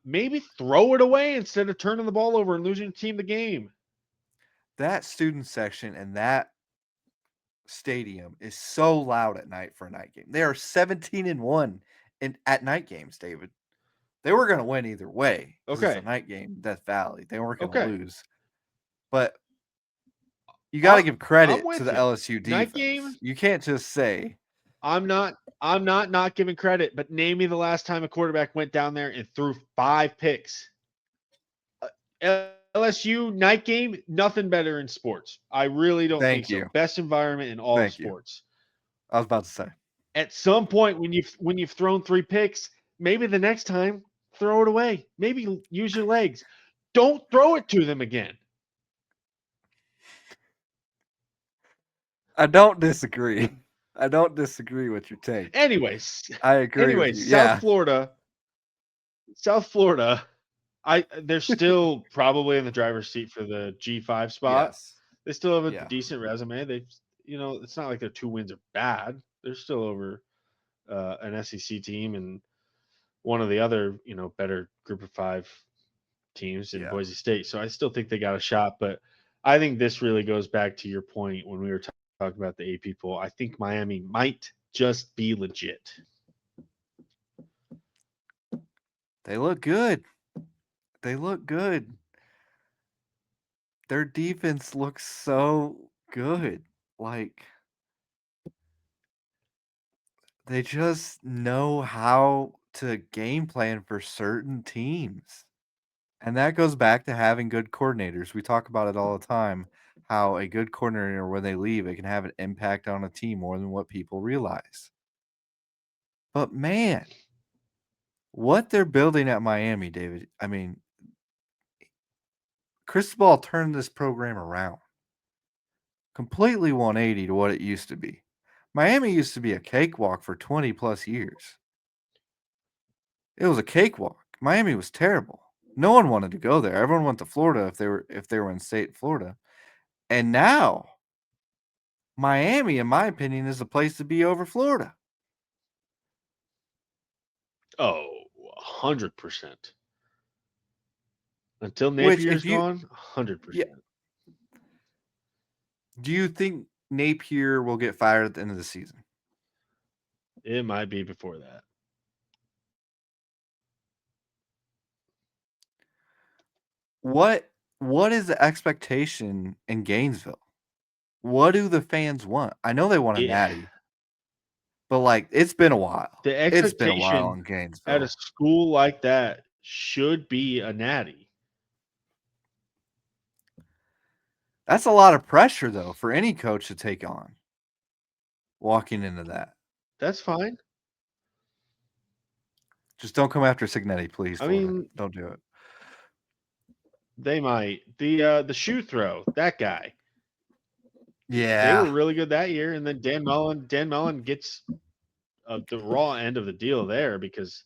Maybe throw it away instead of turning the ball over and losing your team the game. that student section and that stadium is so loud at night for a night game. They are 17-1 in at night games, David. They were going to win either way because it's a Okay. night game, Death Valley. They weren't going to Okay. lose. But you got to I'm give I'm credit to with the you. LSU Night defense. game. You can't just say, I'm not giving credit, but name me the last time a quarterback went down there and threw 5 picks. LSU night game, nothing better in sports. I really don't think thank so. you. Best environment in all of Thank you. sports. I was about to say. At some point when you've thrown 3 picks, maybe the next time throw it away. Maybe use your legs. Don't throw it to them again. I don't disagree. I don't disagree with your take. Anyways, I agree with you. anyways, South Yeah. Florida, South Florida, they're still probably in the driver's seat for the G5 spot. Yes. They still have a Yeah. decent resume. It's not like their 2 wins are bad. They're still over an SEC team and one of the other, better group of 5 teams in Yeah. Boise State. So I still think they got a shot, but I think this really goes back to your point when we were talking about the AP poll. I think Miami might just be legit. They look good. They look good. Their defense looks so good. Like they just know how to game plan for certain teams. And that goes back to having good coordinators. We talk about it all the time how a good coordinator, when they leave, it can have an impact on a team more than what people realize. But man, what they're building at Miami, David, I mean, Cristobal turned this program around completely 180 to what it used to be. Miami used to be a cakewalk for 20 plus years. It was a cakewalk. Miami was terrible. No one wanted to go there. Everyone went to Florida if they were in state Florida. And now Miami, in my opinion, is the place to be over Florida. Oh, 100%. Until Which Napier's if you gone, yeah, 100%. do you think Napier will get fired at the end of the season? It might be before that. What what is the expectation in Gainesville? What do the fans want? I know they want a Yeah. natty, but like it's been a while. The It's been a while expectation in at a Gainesville. school like that should be a natty. That's a lot of pressure though for any coach to take on walking into that. That's fine. Just don't come after Signetti, please, I Florida. mean, Don't do it. they might. The shoe throw, that guy. They Yeah. were really good that year, and then Dan Mullen gets the raw end of the deal there because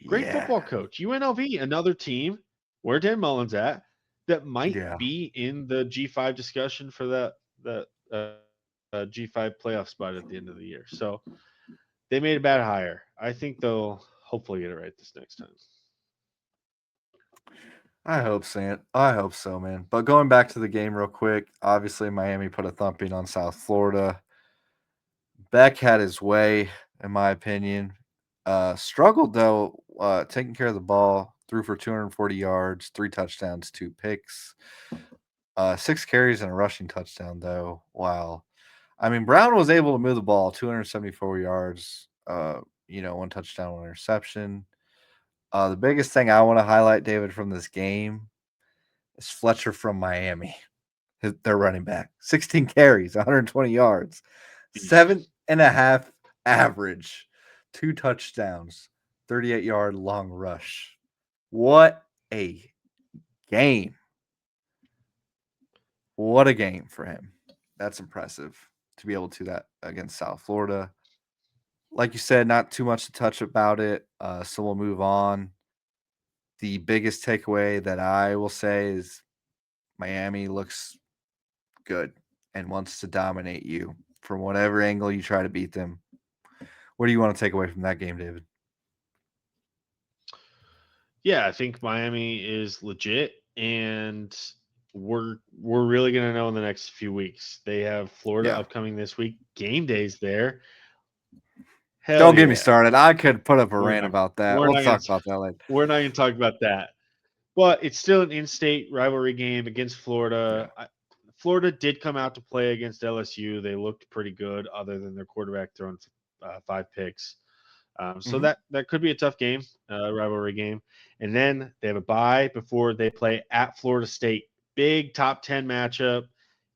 great football Yeah. coach. UNLV, another team where Dan Mullen's at that might Yeah. be in the G5 discussion for that G5 playoff spot at the end of the year. So they made a bad hire. I think they'll hopefully get it right this next time. I hope so, man. But going back to the game real quick, obviously Miami put a thumping on South Florida. Beck had his way, in my opinion. Struggled though, taking care of the ball. Threw for 240 yards, 3 touchdowns, 2 picks, 6 carries and a rushing touchdown though. Wow. I mean, Brown was able to move the ball 274 yards, 1 touchdown, 1 interception. The biggest thing I want to highlight, David, from this game is Fletcher from Miami. Their running back, 16 carries, 120 yards, Beast. 7.5 average, 2 touchdowns, 38-yard long rush. What a game. What a game for him. That's impressive to be able to do that against South Florida. Like you said, not too much to touch about it. So we'll move on. The biggest takeaway that I will say is Miami looks good and wants to dominate you from whatever angle you try to beat them. What do you want to take away from that game, David? Yeah, I think Miami is legit, and we're really gonna know in the next few weeks. They have Florida Yeah. upcoming this week. Game days there. Hell Don't get me yeah. started. I could put up a We're rant not about that. we're We'll not gonna talk about that later. we're not gonna talk about that. But it's still an in-state rivalry game against Yeah. Florida. Florida did come out to play against LSU. They looked pretty good, other than their quarterback throwing 5 picks. So Hmm. that could be a tough game, rivalry game. And then they have a bye before they play at Florida State. Big top 10 matchup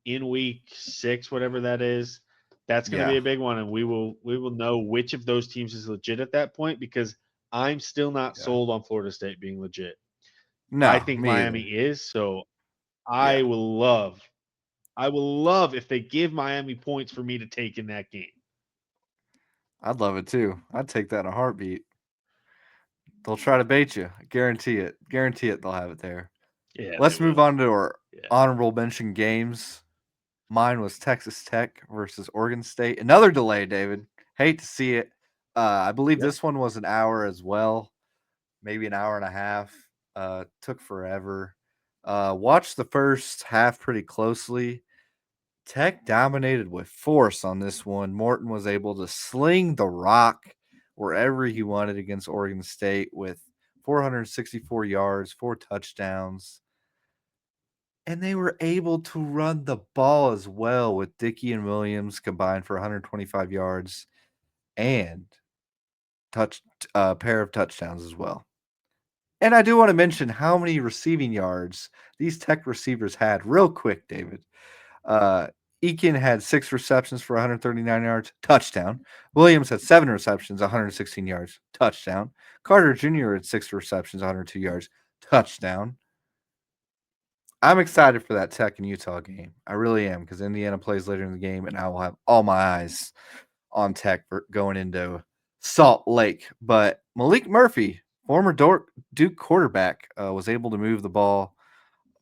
in week 6, whatever that is. That's going to be Yeah. a big one, and we will know which of those teams is legit at that point, because I'm still not Yeah. sold on Florida State being legit. I No, think me Miami either. is, so Yeah. I will love if they give Miami points for me to take in that game. I'd love it too. I'd take that in a heartbeat. They'll try to bait you. Guarantee it. Guarantee it. They'll have it there. Yeah, they Let's move will. on to our Yeah. honorable mention games. Mine was Texas Tech versus Oregon State. Another delay, David. Hate to see it. I believe Yep. this one was an hour as well, maybe an hour and a half. Took forever. Watched the first half pretty closely. Tech dominated with force on this one. Morton was able to sling the rock wherever he wanted against Oregon State with 464 yards, 4 touchdowns. And they were able to run the ball as well with Dickey and Williams combined for 125 yards and touch a pair of touchdowns as well. And I do want to mention how many receiving yards these Tech receivers had real quick, David. Uh, Eakin had 6 receptions for 139 yards, touchdown. Williams had 7 receptions, 116 yards, touchdown. Carter Jr. had 6 receptions, 102 yards, touchdown. I'm excited for that Tech and Utah game. I really am because Indiana plays later in the game, and I will have all my eyes on Tech for going into Salt Lake. But Malik Murphy, former Duke quarterback, was able to move the ball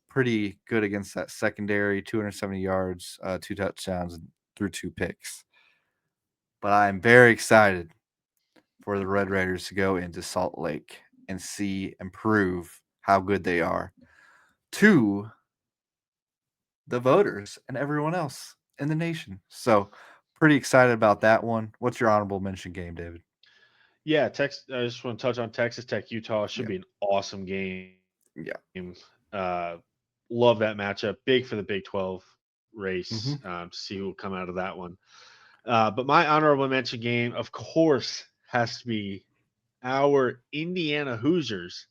pretty good against that secondary, 270 yards, 2 touchdowns, and threw 2 picks. But I'm very excited for the Red Raiders to go into Salt Lake and see and prove how good they are to the voters and everyone else in the nation. So, pretty excited about that one. What's your honorable mention game, David? Yeah, I just want to touch on Texas Tech, Utah. Should Yeah. be an awesome game. Yeah. Love that matchup. Big for the Big 12 race, Hmm. to see who will come out of that one. But my honorable mention game, of course, has to be our Indiana Hoosiers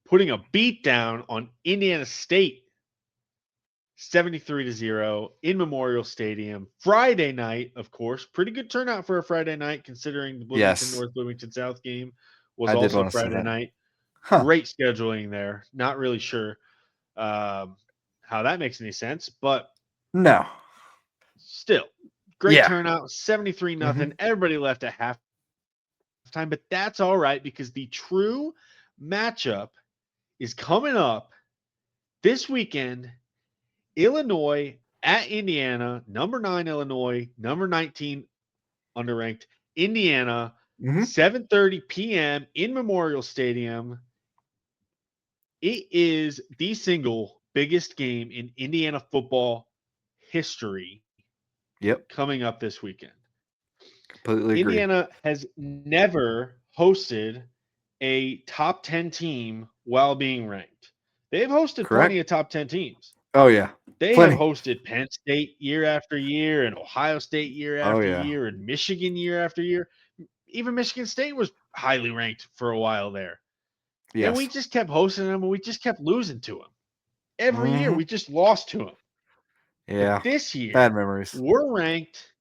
putting a beat down on Indiana State, 73-0 in Memorial Stadium. Friday night, of course. Pretty good turnout for a Friday night, considering the Bloomington Yes, North Bloomington South game was I did also want to say Friday that. night. Huh. Great scheduling there. Not really sure um, how that makes any sense, but No. still, great Yeah. turnout. 73 Hmm. nothing. Everybody left at halftime, but that's all right, because the true matchup is coming up this weekend. Illinois at Indiana, number 9 Illinois, number 19 underranked Indiana, Hmm. 7:30 p.m. in Memorial Stadium. It is the single biggest game in Indiana football history Yep. coming up this weekend. Completely agree. Indiana has never hosted a top 10 team while being ranked. They've hosted Correct? plenty of top 10 teams. Oh, yeah. They have Plenty. hosted Penn State year after year and Ohio State year Oh, after yeah. year and Michigan year after year. Even Michigan State was highly ranked for a while there. And we Yes. just kept hosting them and we just kept losing to them. Every year Mhm. we just lost to them. But Yeah. this Bad year memories. we're ranked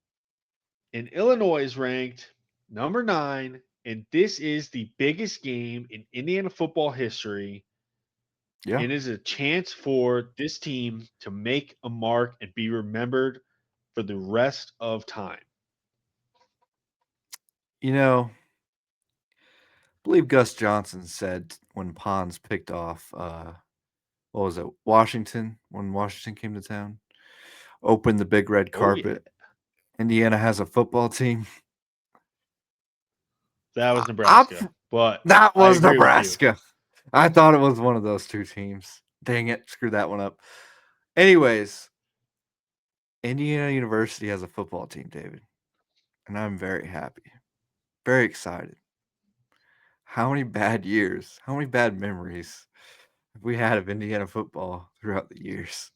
and Illinois is ranked number 9 and this is the biggest game in Indiana football history. Yeah. It is a chance for this team to make a mark and be remembered for the rest of time. You know, I believe Gus Johnson said when Pons picked off, what was it, Washington, when Washington came to town, opened the big red Oh yeah. carpet. Indiana has a football team. That was I'm, Nebraska. But that I was agree with you. Nebraska. I thought it was one of those two teams. Dang it, screwed that one up. Anyways, Indiana University has a football team, David, and I'm very happy, very excited. How many bad years, how many bad memories have we had of Indiana football throughout the years?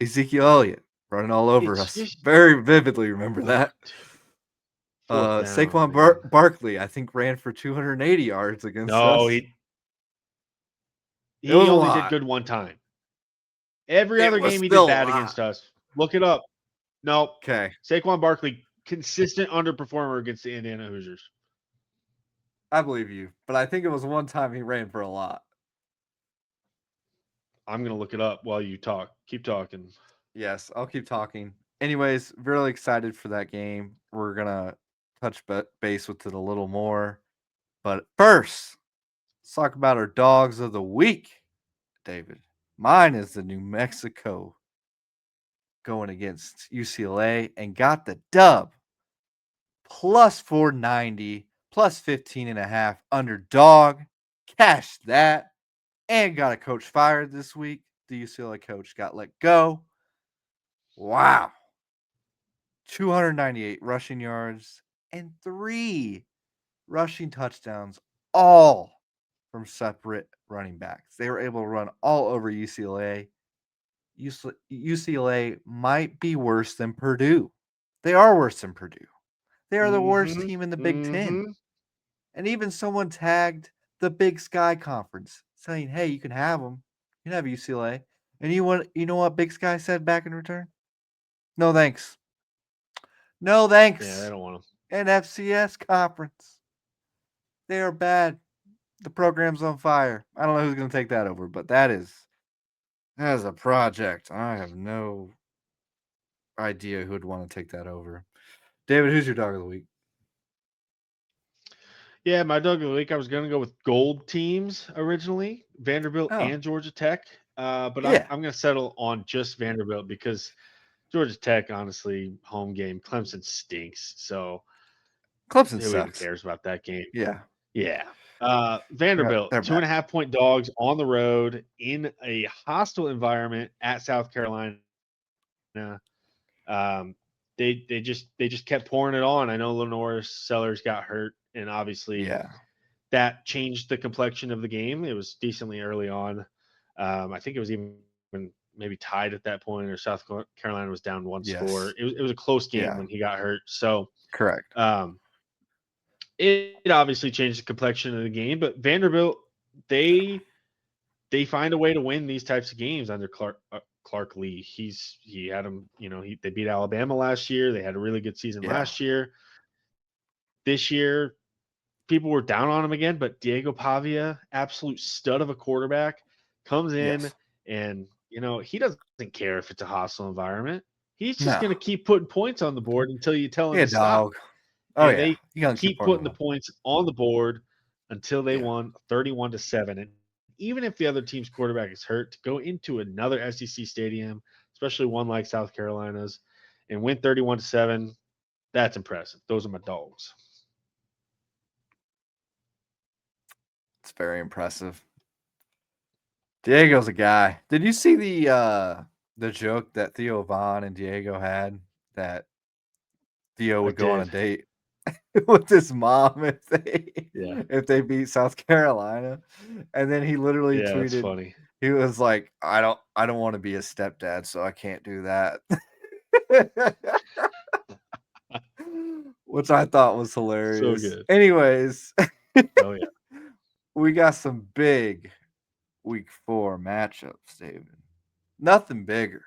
Ezekiel Elliott running all over It's us. just Very vividly remember oh, that. dude. Fourth down, Saquon man. Barkley, I think, ran for 280 yards against No, us. he It was he a only did lot. good one time. Every It other was game he did still a bad lot. against us. Look it up. No, Okay, Saquon Barkley, consistent underperformer against the Indiana Hoosiers. I believe you, but I think it was one time he ran for a lot. I'm gonna look it up while you talk. Keep talking. Yes, I'll keep talking. Anyways, really excited for that game. We're gonna touch base with it a little more, but first, let's talk about our dogs of the week, David. Mine is the New Mexico going against UCLA and got the dub. Plus 490, plus 15 and a half underdog. Cash that. And got a coach fired this week. The UCLA coach got let go. Wow. 298 rushing yards and 3 rushing touchdowns, all from separate running backs. They were able to run all over UCLA. UCLA might be worse than Purdue. They are worse than Purdue. They are the worst Mm-hmm. team in the Big Ten. Mm-hmm. And even someone tagged the Big Sky Conference saying, hey, you can have them. You can have UCLA. And you know what Big Sky said back in return? No thanks. No Yeah, they thanks. don't want him. And FCS conference. They are bad. The program's on fire. I don't know who's gonna take that over, but that is a project. I have no idea who would want to take that over. David, who's your dog of the week? Yeah, my dog of the week. I was gonna go with gold teams originally, Vanderbilt Oh, and Georgia Tech. But I'm yeah. I'm gonna settle on just Vanderbilt because Georgia Tech, honestly, home game. Clemson stinks, so Clemson who even sucks. cares about that game? Yeah. Yeah. They're, Vanderbilt, they're two bad. and a half point dogs on the road in a hostile environment at South Carolina. Um, they just kept pouring it on. I know Lenore Sellers got hurt, and obviously Yeah. that changed the complexion of the game. It was decently early on. I think it was even maybe tied at that point, or South Carolina was down one score. Yes. It was a close game Yeah. when he got hurt. So Correct. um, it obviously changed the complexion of the game. But Vanderbilt, they they find a way to win these types of games under Clark Lee. He had them. They beat Alabama last year. They had a really good season Yeah. last year. This year, people were down on him again, but Diego Pavia, absolute stud of a quarterback, comes in Yes. and he doesn't care if it's a hostile environment. He's just No. going to keep putting points on the board until you tell him Yeah, to stop. dog. Oh And yeah. they You gotta keep keep pouring putting them the up. points on the board until they Yeah. won 31-7. And even if the other team's quarterback is hurt, to go into another SEC stadium, especially one like South Carolina's, and win 31-7, that's impressive. Those are my dogs. It's very impressive. Diego's a guy. Did you see the joke that Theo Vaughn and Diego had that Theo I would go on a did. date with his mom Yeah. if they beat South Carolina, and then he literally Yeah, that's tweeted, funny. he was like, I don't wanna be a stepdad, so I can't do that." Which I thought was So hilarious. good. Anyways, Oh, yeah. we got some big week 4 matchups, David. Nothing bigger,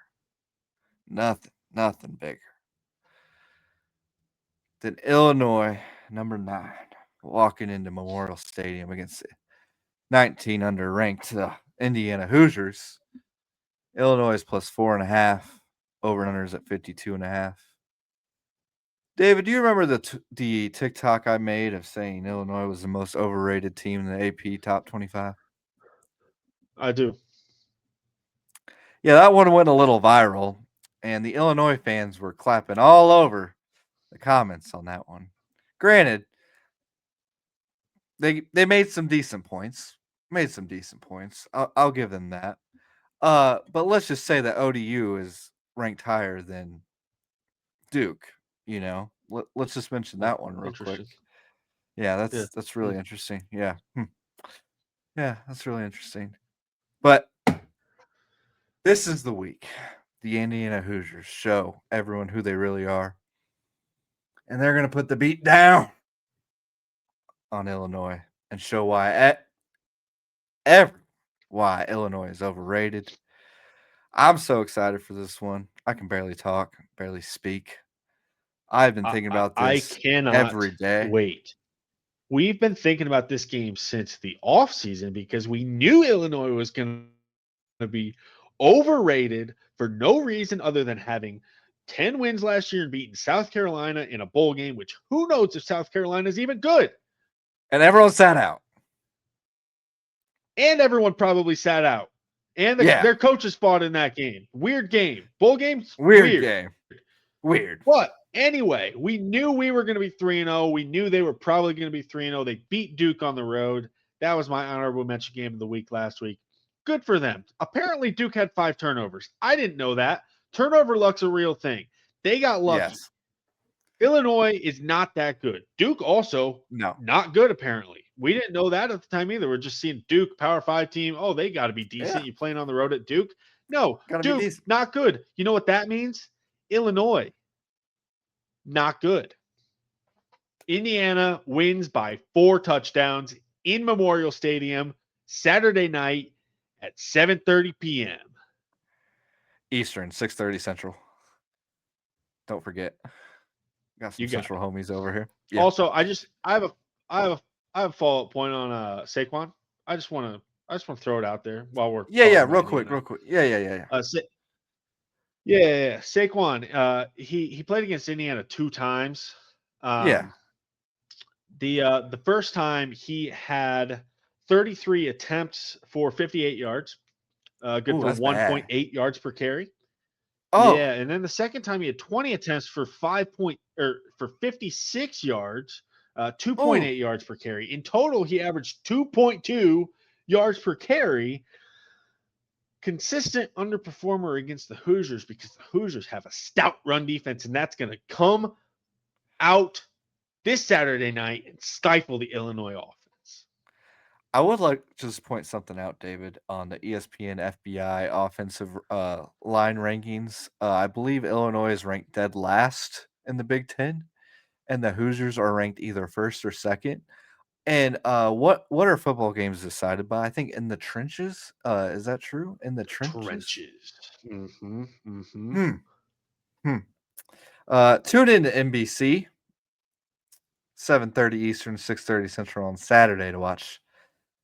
nothing bigger than Illinois, number 9, walking into Memorial Stadium against the 19 underranked Indiana Hoosiers. Illinois is plus 4.5. Over and unders at 52.5. David, do you remember the TikTok I made of saying Illinois was the most overrated team in the AP top 25? I do. Yeah, that one went a little viral, and the Illinois fans were clapping all over the comments on that one. Granted, they made some decent points. Made some decent points. I'll give them that. But let's just say that ODU is ranked higher than Duke. Let's just mention Oh, that one real quick. interesting. Yeah, Yeah. that's Hmm. really interesting. Yeah, yeah, that's really interesting. But this is the week. The Indiana Hoosiers show everyone who they really are, and they're gonna put the beat down on Illinois and show every why Illinois is overrated. I'm so excited for this one. I can barely talk, barely speak. I've been thinking about I this cannot every day. wait. We've been thinking about this game since the offseason because we knew Illinois was going to be overrated for no reason other than having 10 wins last year and beating South Carolina in a bowl game, which who knows if South Carolina is even good. And everyone sat out. And everyone probably sat out. And Yeah, their coaches fought in that game. Weird game. Bowl games, weird weird. game. Weird. But anyway, we knew we were going to be 3-0. We knew they were probably going to be 3-0. They beat Duke on the road. That was my honorable mention game of the week last week. Good for them. Apparently, Duke had 5 turnovers. I didn't know that. Turnover luck's a real thing. They got lucky. Yes. Illinois is not that good. Duke also No. not good, apparently. We didn't know that at the time either. We're just seeing Duke, Power 5 team. Oh, they got to be Yeah. decent. You playing on the road at Duke? No, Gotta be Duke, decent. not good. You know what that means? Illinois, not good. Indiana wins by 4 touchdowns in Memorial Stadium Saturday night at 7:30 p.m. Eastern, 6:30 Central. Don't forget. Got some You got Central it. homies over here. Yeah. Also, I have a follow-up point on Saquon. I just want to throw it out there while we're Yeah, talking yeah, about real quick, Indiana. real quick. Yeah. Sa- yeah. Saquon. He played against Indiana 2 times. Yeah. Um, the first time he had 33 attempts for 58 yards, good Ooh, for that's bad. 1.8 yards per carry. Oh, Yeah, and then the second time he had 20 attempts for 56 yards, oh. 2.8 yards per carry. In total, he averaged 2.2 yards per carry. Consistent underperformer against the Hoosiers because the Hoosiers have a stout run defense, and that's going to come out this Saturday night and stifle the Illinois offense. I would like to just point something out, David, on the ESPN FBI offensive line rankings. I believe Illinois is ranked dead last in the Big Ten, and the Hoosiers are ranked either first or second. And what are football games decided by? I think in the trenches. Is that true? In the trenches? Trenches. Mm-hmm. Mm-hmm. Hmm. Hmm. Tune in to NBC, 7:30 Eastern, 6:30 Central on Saturday to watch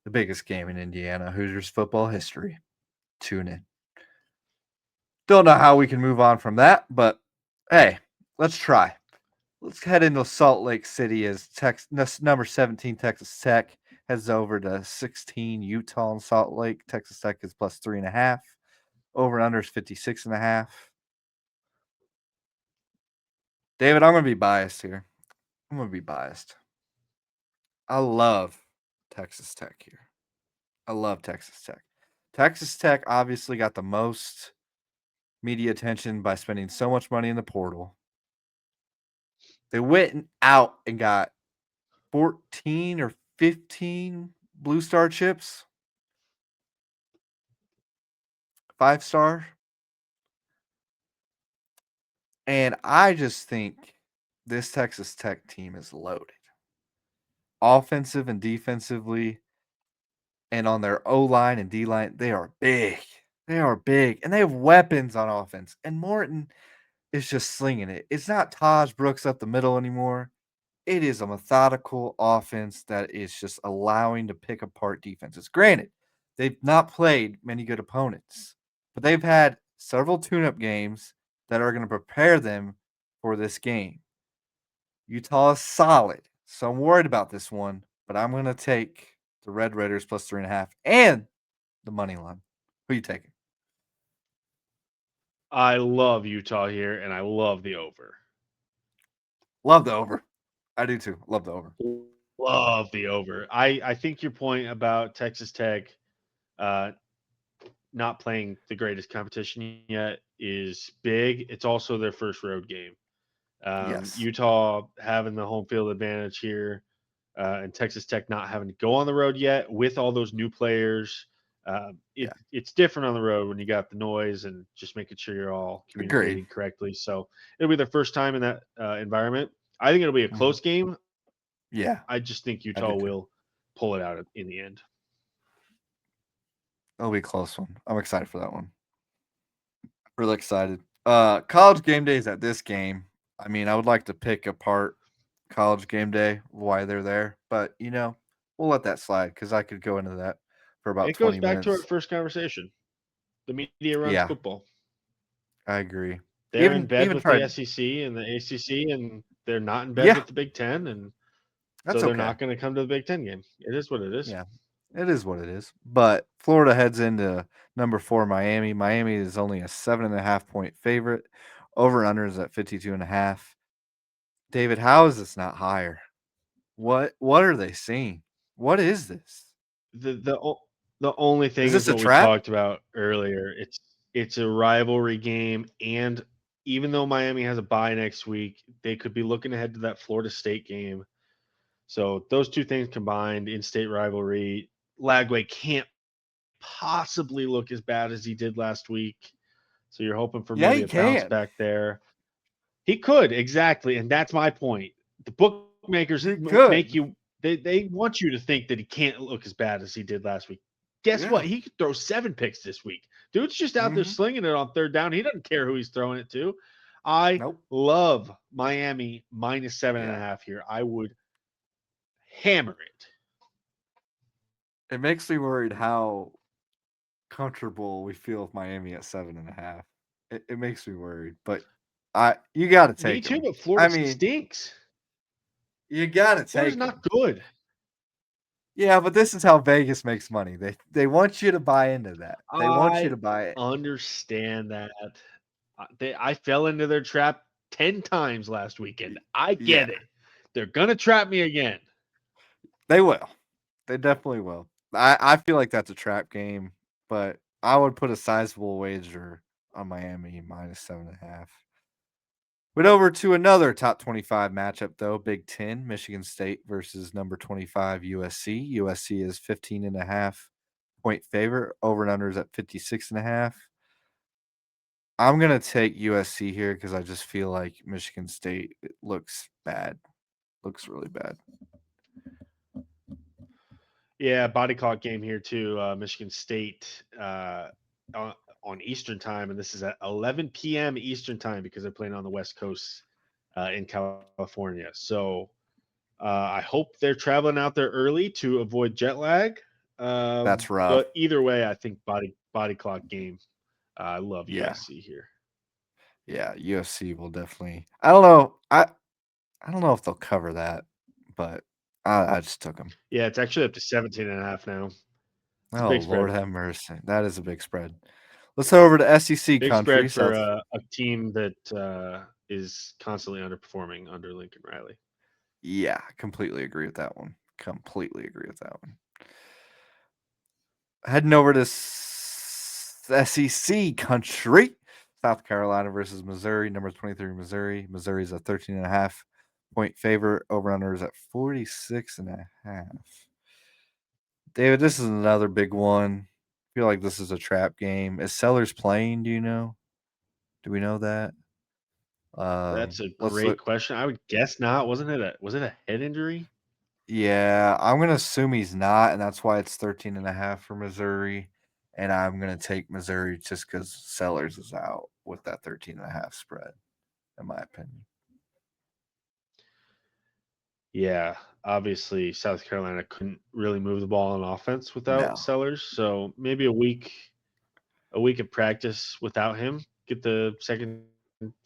the biggest game in Indiana Hoosiers football history. Tune in. Don't know how we can move on from that, but hey, let's try. Let's head into Salt Lake City as number 17 Texas Tech heads over to 16 Utah and Salt Lake. Texas Tech is plus 3.5. Over and under is 56.5. David, I'm going to be biased here. I'm going to be biased. I love Texas Tech here. I love Texas Tech. Texas Tech obviously got the most media attention by spending so much money in the portal. They went out and got 14 or 15 Blue Star chips, 5-star. And I just think this Texas Tech team is loaded. Offensive and defensively, and on their O line and D line, they are big. They are big. And they have weapons on offense. And Morton is just slinging it. It's not Taj Brooks up the middle anymore. It is a methodical offense that is just allowing to pick apart defenses. Granted, they've not played many good opponents, but they've had several tune-up games that are going to prepare them for this game. Utah is solid, so I'm worried about this one, but I'm going to take the Red Raiders plus 3.5 and the money line. Who are you taking? I love Utah here, and I love the over. Love the over. I do too. Love the over. Love the over. I think your point about Texas Tech uh, not playing the greatest competition yet is big. It's also their first road game. Yes. Utah having the home field advantage here, and Texas Tech not having to go on the road yet with all those new players. Yeah. It's different on the road when you got the noise and just making sure you're all Agreed. communicating correctly. So it'll be their first time in that environment. I think it'll be a Mhm. close game. Yeah, I just think I Utah do too. will pull it out in the end. It'll be a close one. I'm excited for that one. Really excited. College game days at this game. I mean, I would like to pick apart college game day, why they're there, but we'll let that slide because I could go into that for about It goes 20 back to our minutes. first conversation. The media runs Yeah, football. I agree. They're in Even bed even with the tried. SEC and the ACC, and they're not in bed Yeah, with the Big Ten, and that's so they're okay. not going to come to the Big Ten game. It is what it is. Yeah, it is what it is. But Florida heads into number 4 Miami. Miami is only a 7.5 point favorite. Over under is at 52.5. David, how is this not higher? What are they seeing? What is this? The only Is thing is this a what we trap? talked about earlier. It's a rivalry game, and even though Miami has a bye next week, they could be looking ahead to that Florida State game. So those two things combined, in-state rivalry, Lagway can't possibly look as bad as he did last week. So you're hoping for Yeah, maybe he a bounce can. back there. He could, exactly, and that's my point. The bookmakers He make could. you they want you to think that he can't look as bad as he did last week. Guess what? Yeah. He could throw 7 picks this week. Dude's just out there Mhm. slinging it on third down. He doesn't care who he's throwing it to. I Nope. love Miami minus seven and a Yeah. half here. I would hammer it. It makes me worried how comfortable we feel with Miami at 7.5. It makes me worried, but you got to Me take too, them. but Florida I mean, stinks. you got to Florida's take not them. good. Yeah, but this is how Vegas makes money. They want you to buy into that. They want you I to buy it. understand that. I fell into their trap 10 times last weekend. I Yeah, get it. They're going to trap me again. they will. They definitely will. I feel like that's a trap game, but I would put a sizable wager on Miami minus 7.5. But over to another top 25 matchup, though. Big Ten, Michigan State versus number 25, USC. USC is 15.5 point favorite. Over and under is at 56.5. I'm going to take USC here because I just feel like Michigan State looks bad. Looks really bad. Yeah, body clock game here too. Michigan State on Eastern time, and this is at 11 p.m. Eastern time because they're playing on the West Coast in California. So I hope they're traveling out there early to avoid jet lag. That's rough. But either way, I think body clock game. I love Yeah. USC here. Yeah. USC will definitely. I don't know. I don't know if they'll cover that, but I just took them. Yeah, it's actually up to 17 and a half now. It's a Oh, big Lord spread. have mercy. That is a big spread. Let's head over to SEC Big country. spread for South. a team that is constantly underperforming under Lincoln Riley. Yeah, completely agree with that one. Completely agree with that one. Heading over to SEC country. South Carolina versus Missouri. Number 23, Missouri. Missouri's a 13.5 point favorite. Over-under is at 46.5. David, this is another big one. I feel like this is a trap game. Is Sellers playing? Do you know? Do we know that? That's a Let's great look. question. I would guess not. Was it a head injury? Yeah, I'm gonna assume he's not, and that's why it's 13.5 for Missouri. And I'm gonna take Missouri just because Sellers is out with that 13.5 spread, in my opinion. Yeah, obviously South Carolina couldn't really move the ball on offense without No. Sellers, so maybe a week of practice without him, get the second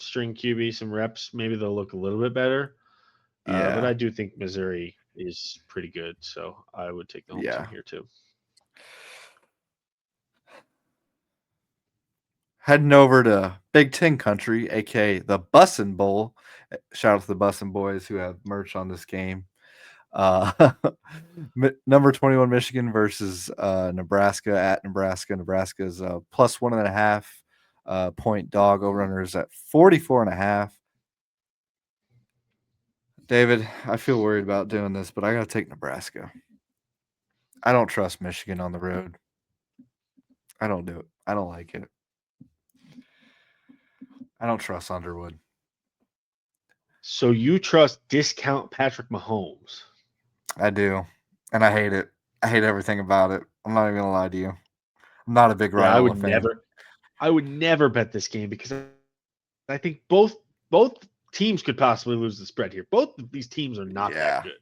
string QB some reps, maybe they'll look a little bit better. But Yeah. I do think Missouri is pretty good, so I would take the home team Yeah. here too. Heading over to Big Ten country, aka the Bussin' Bowl. Shout out to the Bussin' boys who have merch on this game. Uh, number 21 Michigan versus Nebraska at Nebraska. Nebraska is plus 1.5 point dog. Over is at 44.5. David, I feel worried about doing this, but I got to take Nebraska. I don't trust Michigan on the road. I don't do it. I don't like it. I don't trust Underwood. So you trust discount Patrick Mahomes? I do. And I hate it. I hate everything about it. I'm not even going to lie to you. I'm not a big Yeah, Iowa fan. I would never bet this game because I think both teams could possibly lose the spread here. Both of these teams are not that Yeah. good.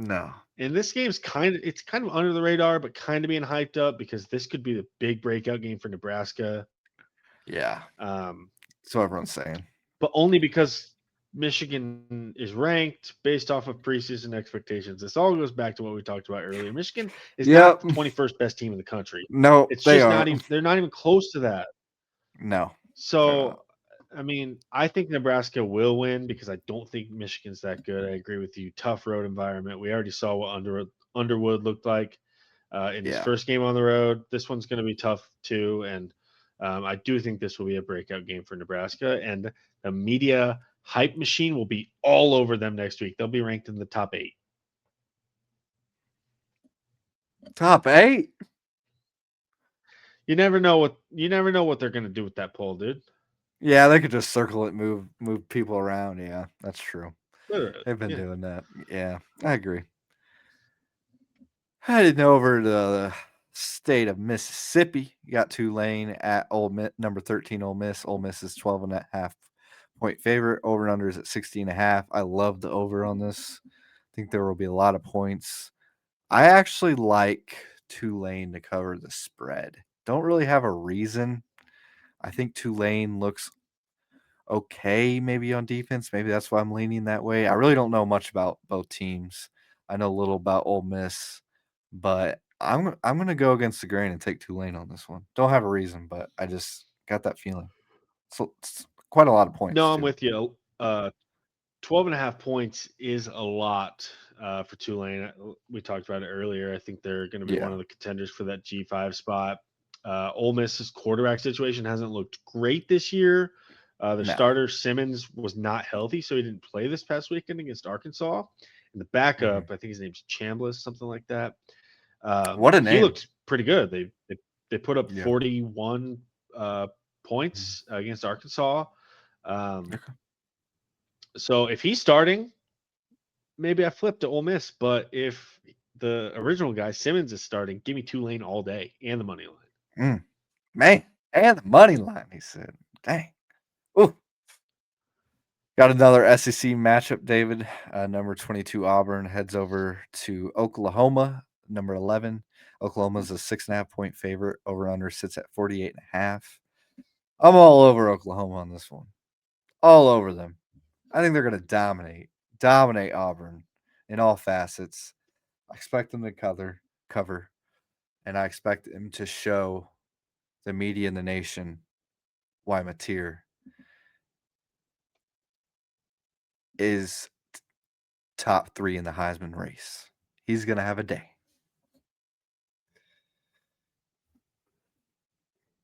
No. And this game's kind of under the radar, but kind of being hyped up because this could be the big breakout game for Nebraska. Yeah. Um, That's what everyone's saying. but only because Michigan is ranked based off of preseason expectations. This all goes back to what we talked about earlier. Michigan is not Yep. the 21st best team in the country. No, It's they just not aren't. even they're not even close to that. No, they're not. So, I mean, I think Nebraska will win because I don't think Michigan's that good. I agree with you. Tough road environment. We already saw what Underwood looked like in his Yeah. first game on the road. This one's going to be tough too, and I do think this will be a breakout game for Nebraska. And the media hype machine will be all over them next week. They'll be ranked in the top 8. Top 8? You never know what they're going to do with that poll, dude. Yeah, they could just circle it, move people around. Yeah, that's true. Literally, They've been yeah. doing that. Yeah, I agree. Heading over to the state of Mississippi, you got Tulane at Ole Miss, number 13 Ole Miss. Ole Miss is 12.5 point favorite. Over and under is at 60.5. I love the over on this. I think there will be a lot of points. I actually like Tulane to cover the spread. Don't really have a reason. I think Tulane looks okay maybe on defense. Maybe that's why I'm leaning that way. I really don't know much about both teams. I know a little about Ole Miss, but I'm gonna go against the grain and take Tulane on this one. Don't have a reason, but I just got that feeling. So it's quite a lot of points No, I'm too. with you. 12 and a half points is a lot for Tulane. We talked about it earlier. I think they're going to be one Yeah. of the contenders for that G5 spot. Ole Miss's quarterback situation hasn't looked great this year. Their No. starter, Simmons, was not healthy, so he didn't play this past weekend against Arkansas. And the backup, Mhm. I think his name's Chambliss, something like that. What a He name. looked pretty good. They put up Yeah. 41 Mhm. points against Arkansas. Um, Okay. so if he's starting, maybe I flip to Ole Miss. But if the original guy Simmons is starting, give me Tulane all day and the money line. Mm, man. And the money line, he said. Dang. Ooh. Got another SEC matchup, David. Number 22 Auburn heads over to Oklahoma, number 11. Oklahoma's a 6.5 point favorite. Over under sits at 48.5. I'm all over Oklahoma on this one. All over them. I think they're going to dominate Auburn in all facets. I expect them to cover, and I expect them to show the media and the nation why Mateer is top 3 in the Heisman race. He's going to have a day.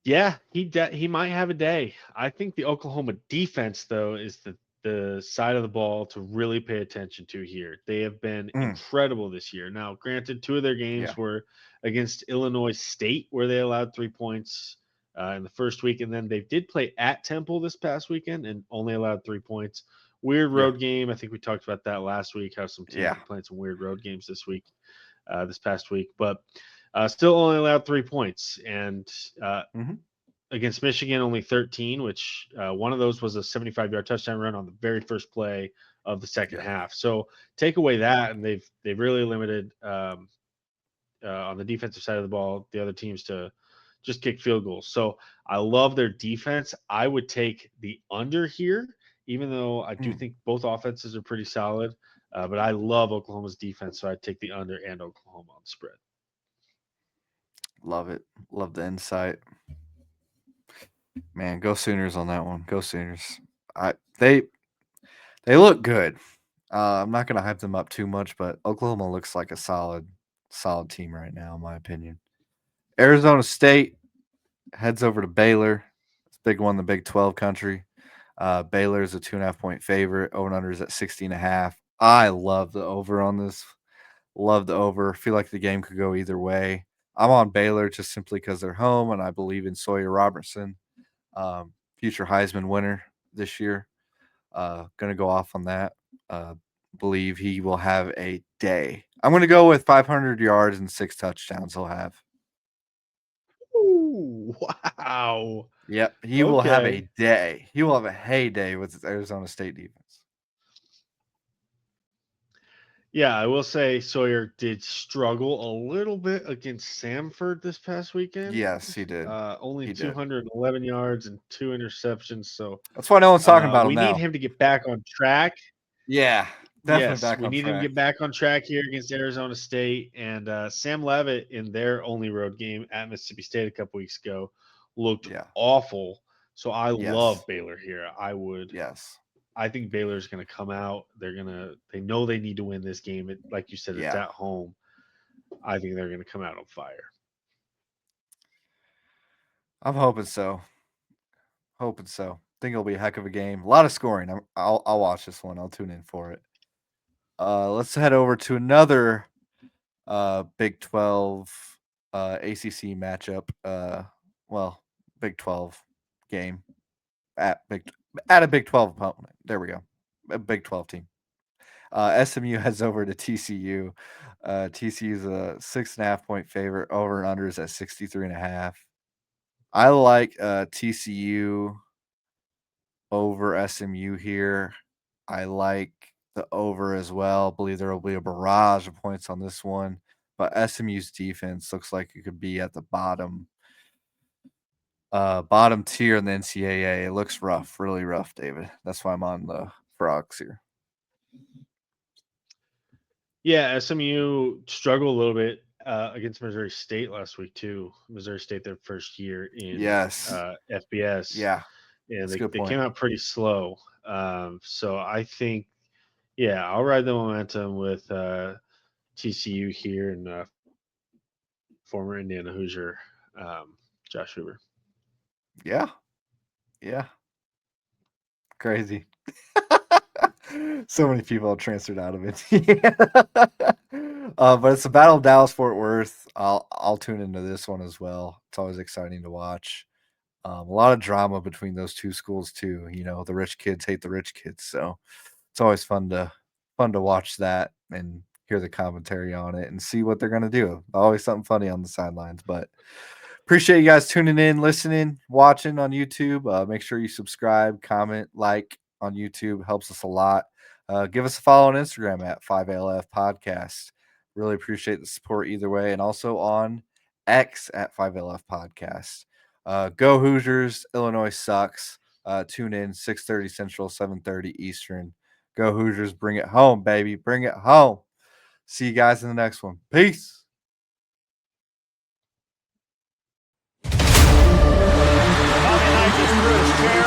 Yeah, he might have a day. I think the Oklahoma defense though is the side of the ball to really pay attention to here. They have been Mm, incredible this year. Now, granted, two of their yeah, games were against Illinois State, where they allowed 3 points in the first week, and then they did play at Temple this past weekend and only allowed 3 points. Weird yeah, road game. I think we talked about that last week. How some teams yeah. are playing some weird road games this week, this past week, but still only allowed 3 points. And Mhm. against Michigan, only 13, which one of those was a 75-yard touchdown run on the very first play of the second Yeah. half. So take away that, and they've really limited on the defensive side of the ball the other teams to just kick field goals. So I love their defense. I would take the under here, even though I do Mm, think both offenses are pretty solid. But I love Oklahoma's defense, so I'd take the under and Oklahoma on the spread. love it. Love the insight. Man, go Sooners on that one. Go Sooners. I they look good. I'm not gonna hype them up too much, but Oklahoma looks like a solid team right now, in my opinion. Arizona State heads over to Baylor. It's a big one, in the Big 12 country. Baylor is a 2.5 point favorite. Over and under is at 60.5. I love the over on this. Love the over. Feel like the game could go either way. I'm on Baylor just simply because they're home, and I believe in Sawyer Robertson, future Heisman winner this year. Gonna go off on that. Uh, believe he will have a day. I'm gonna go with 500 yards and 6 touchdowns. He'll have. Ooh, wow. Yep, he will have a Okay. day. He will have a heyday with his Arizona State defense. Yeah, I will say Sawyer did struggle a little bit against Samford this past weekend. Yes, he did. Only He did. 211 yards and two interceptions. So That's why no one's talking about him we need now. him to get back on track. Yeah, definitely Yes, back we on need him to track. get back on track here against Arizona State. And Sam Levitt in their only road game at Mississippi State a couple weeks ago looked Yeah. awful. So I love Yes. Baylor here. Yes. I think Baylor's going to come out. They know they need to win this game. Like you said, it's Yeah. at home. I think they're going to come out on fire. I'm hoping so. Hoping so. Think it'll be a heck of a game. A lot of scoring. I'll watch this one. I'll tune in for it. Let's head over to another Big 12 ACC matchup. Well, Big 12 game at Big at a Big 12 opponent. There we go. A Big 12 team. SMU heads over to TCU. TCU is a 6.5 point favorite. Over and under is at 63.5. I like TCU over SMU here. I like the over as well. Believe there will be a barrage of points on this one. But SMU's defense looks like it could be at the bottom tier in the NCAA. It looks rough, really rough, David. That's why I'm on the frogs here. Yeah, SMU struggled a little bit against Missouri State last week too. Missouri State their first year in Yes. FBS, Yeah. and That's a good they point. came out pretty slow. So I think, yeah, I'll ride the momentum with TCU here and former Indiana Hoosier Josh Hoover. Yeah. Yeah. Crazy. So many people have transferred out of it. But it's the Battle of Dallas Fort Worth. I'll tune into this one as well. It's always exciting to watch. A lot of drama between those two schools too. You know, the rich kids hate the rich kids, so it's always fun to watch that and hear the commentary on it and see what they're gonna do. Always something funny on the sidelines, but appreciate you guys tuning in, listening, watching on YouTube. Make sure you subscribe, comment, like on YouTube. Helps us a lot. Give us a follow on Instagram at 5LF Podcast. Really appreciate the support either way. And also on X at 5LF Podcast. Go Hoosiers. Illinois sucks. Tune in 6:30 Central, 7:30 Eastern. Go Hoosiers. Bring it home, baby. Bring it home. See you guys in the next one. Peace. Bobby Knight just threw his chair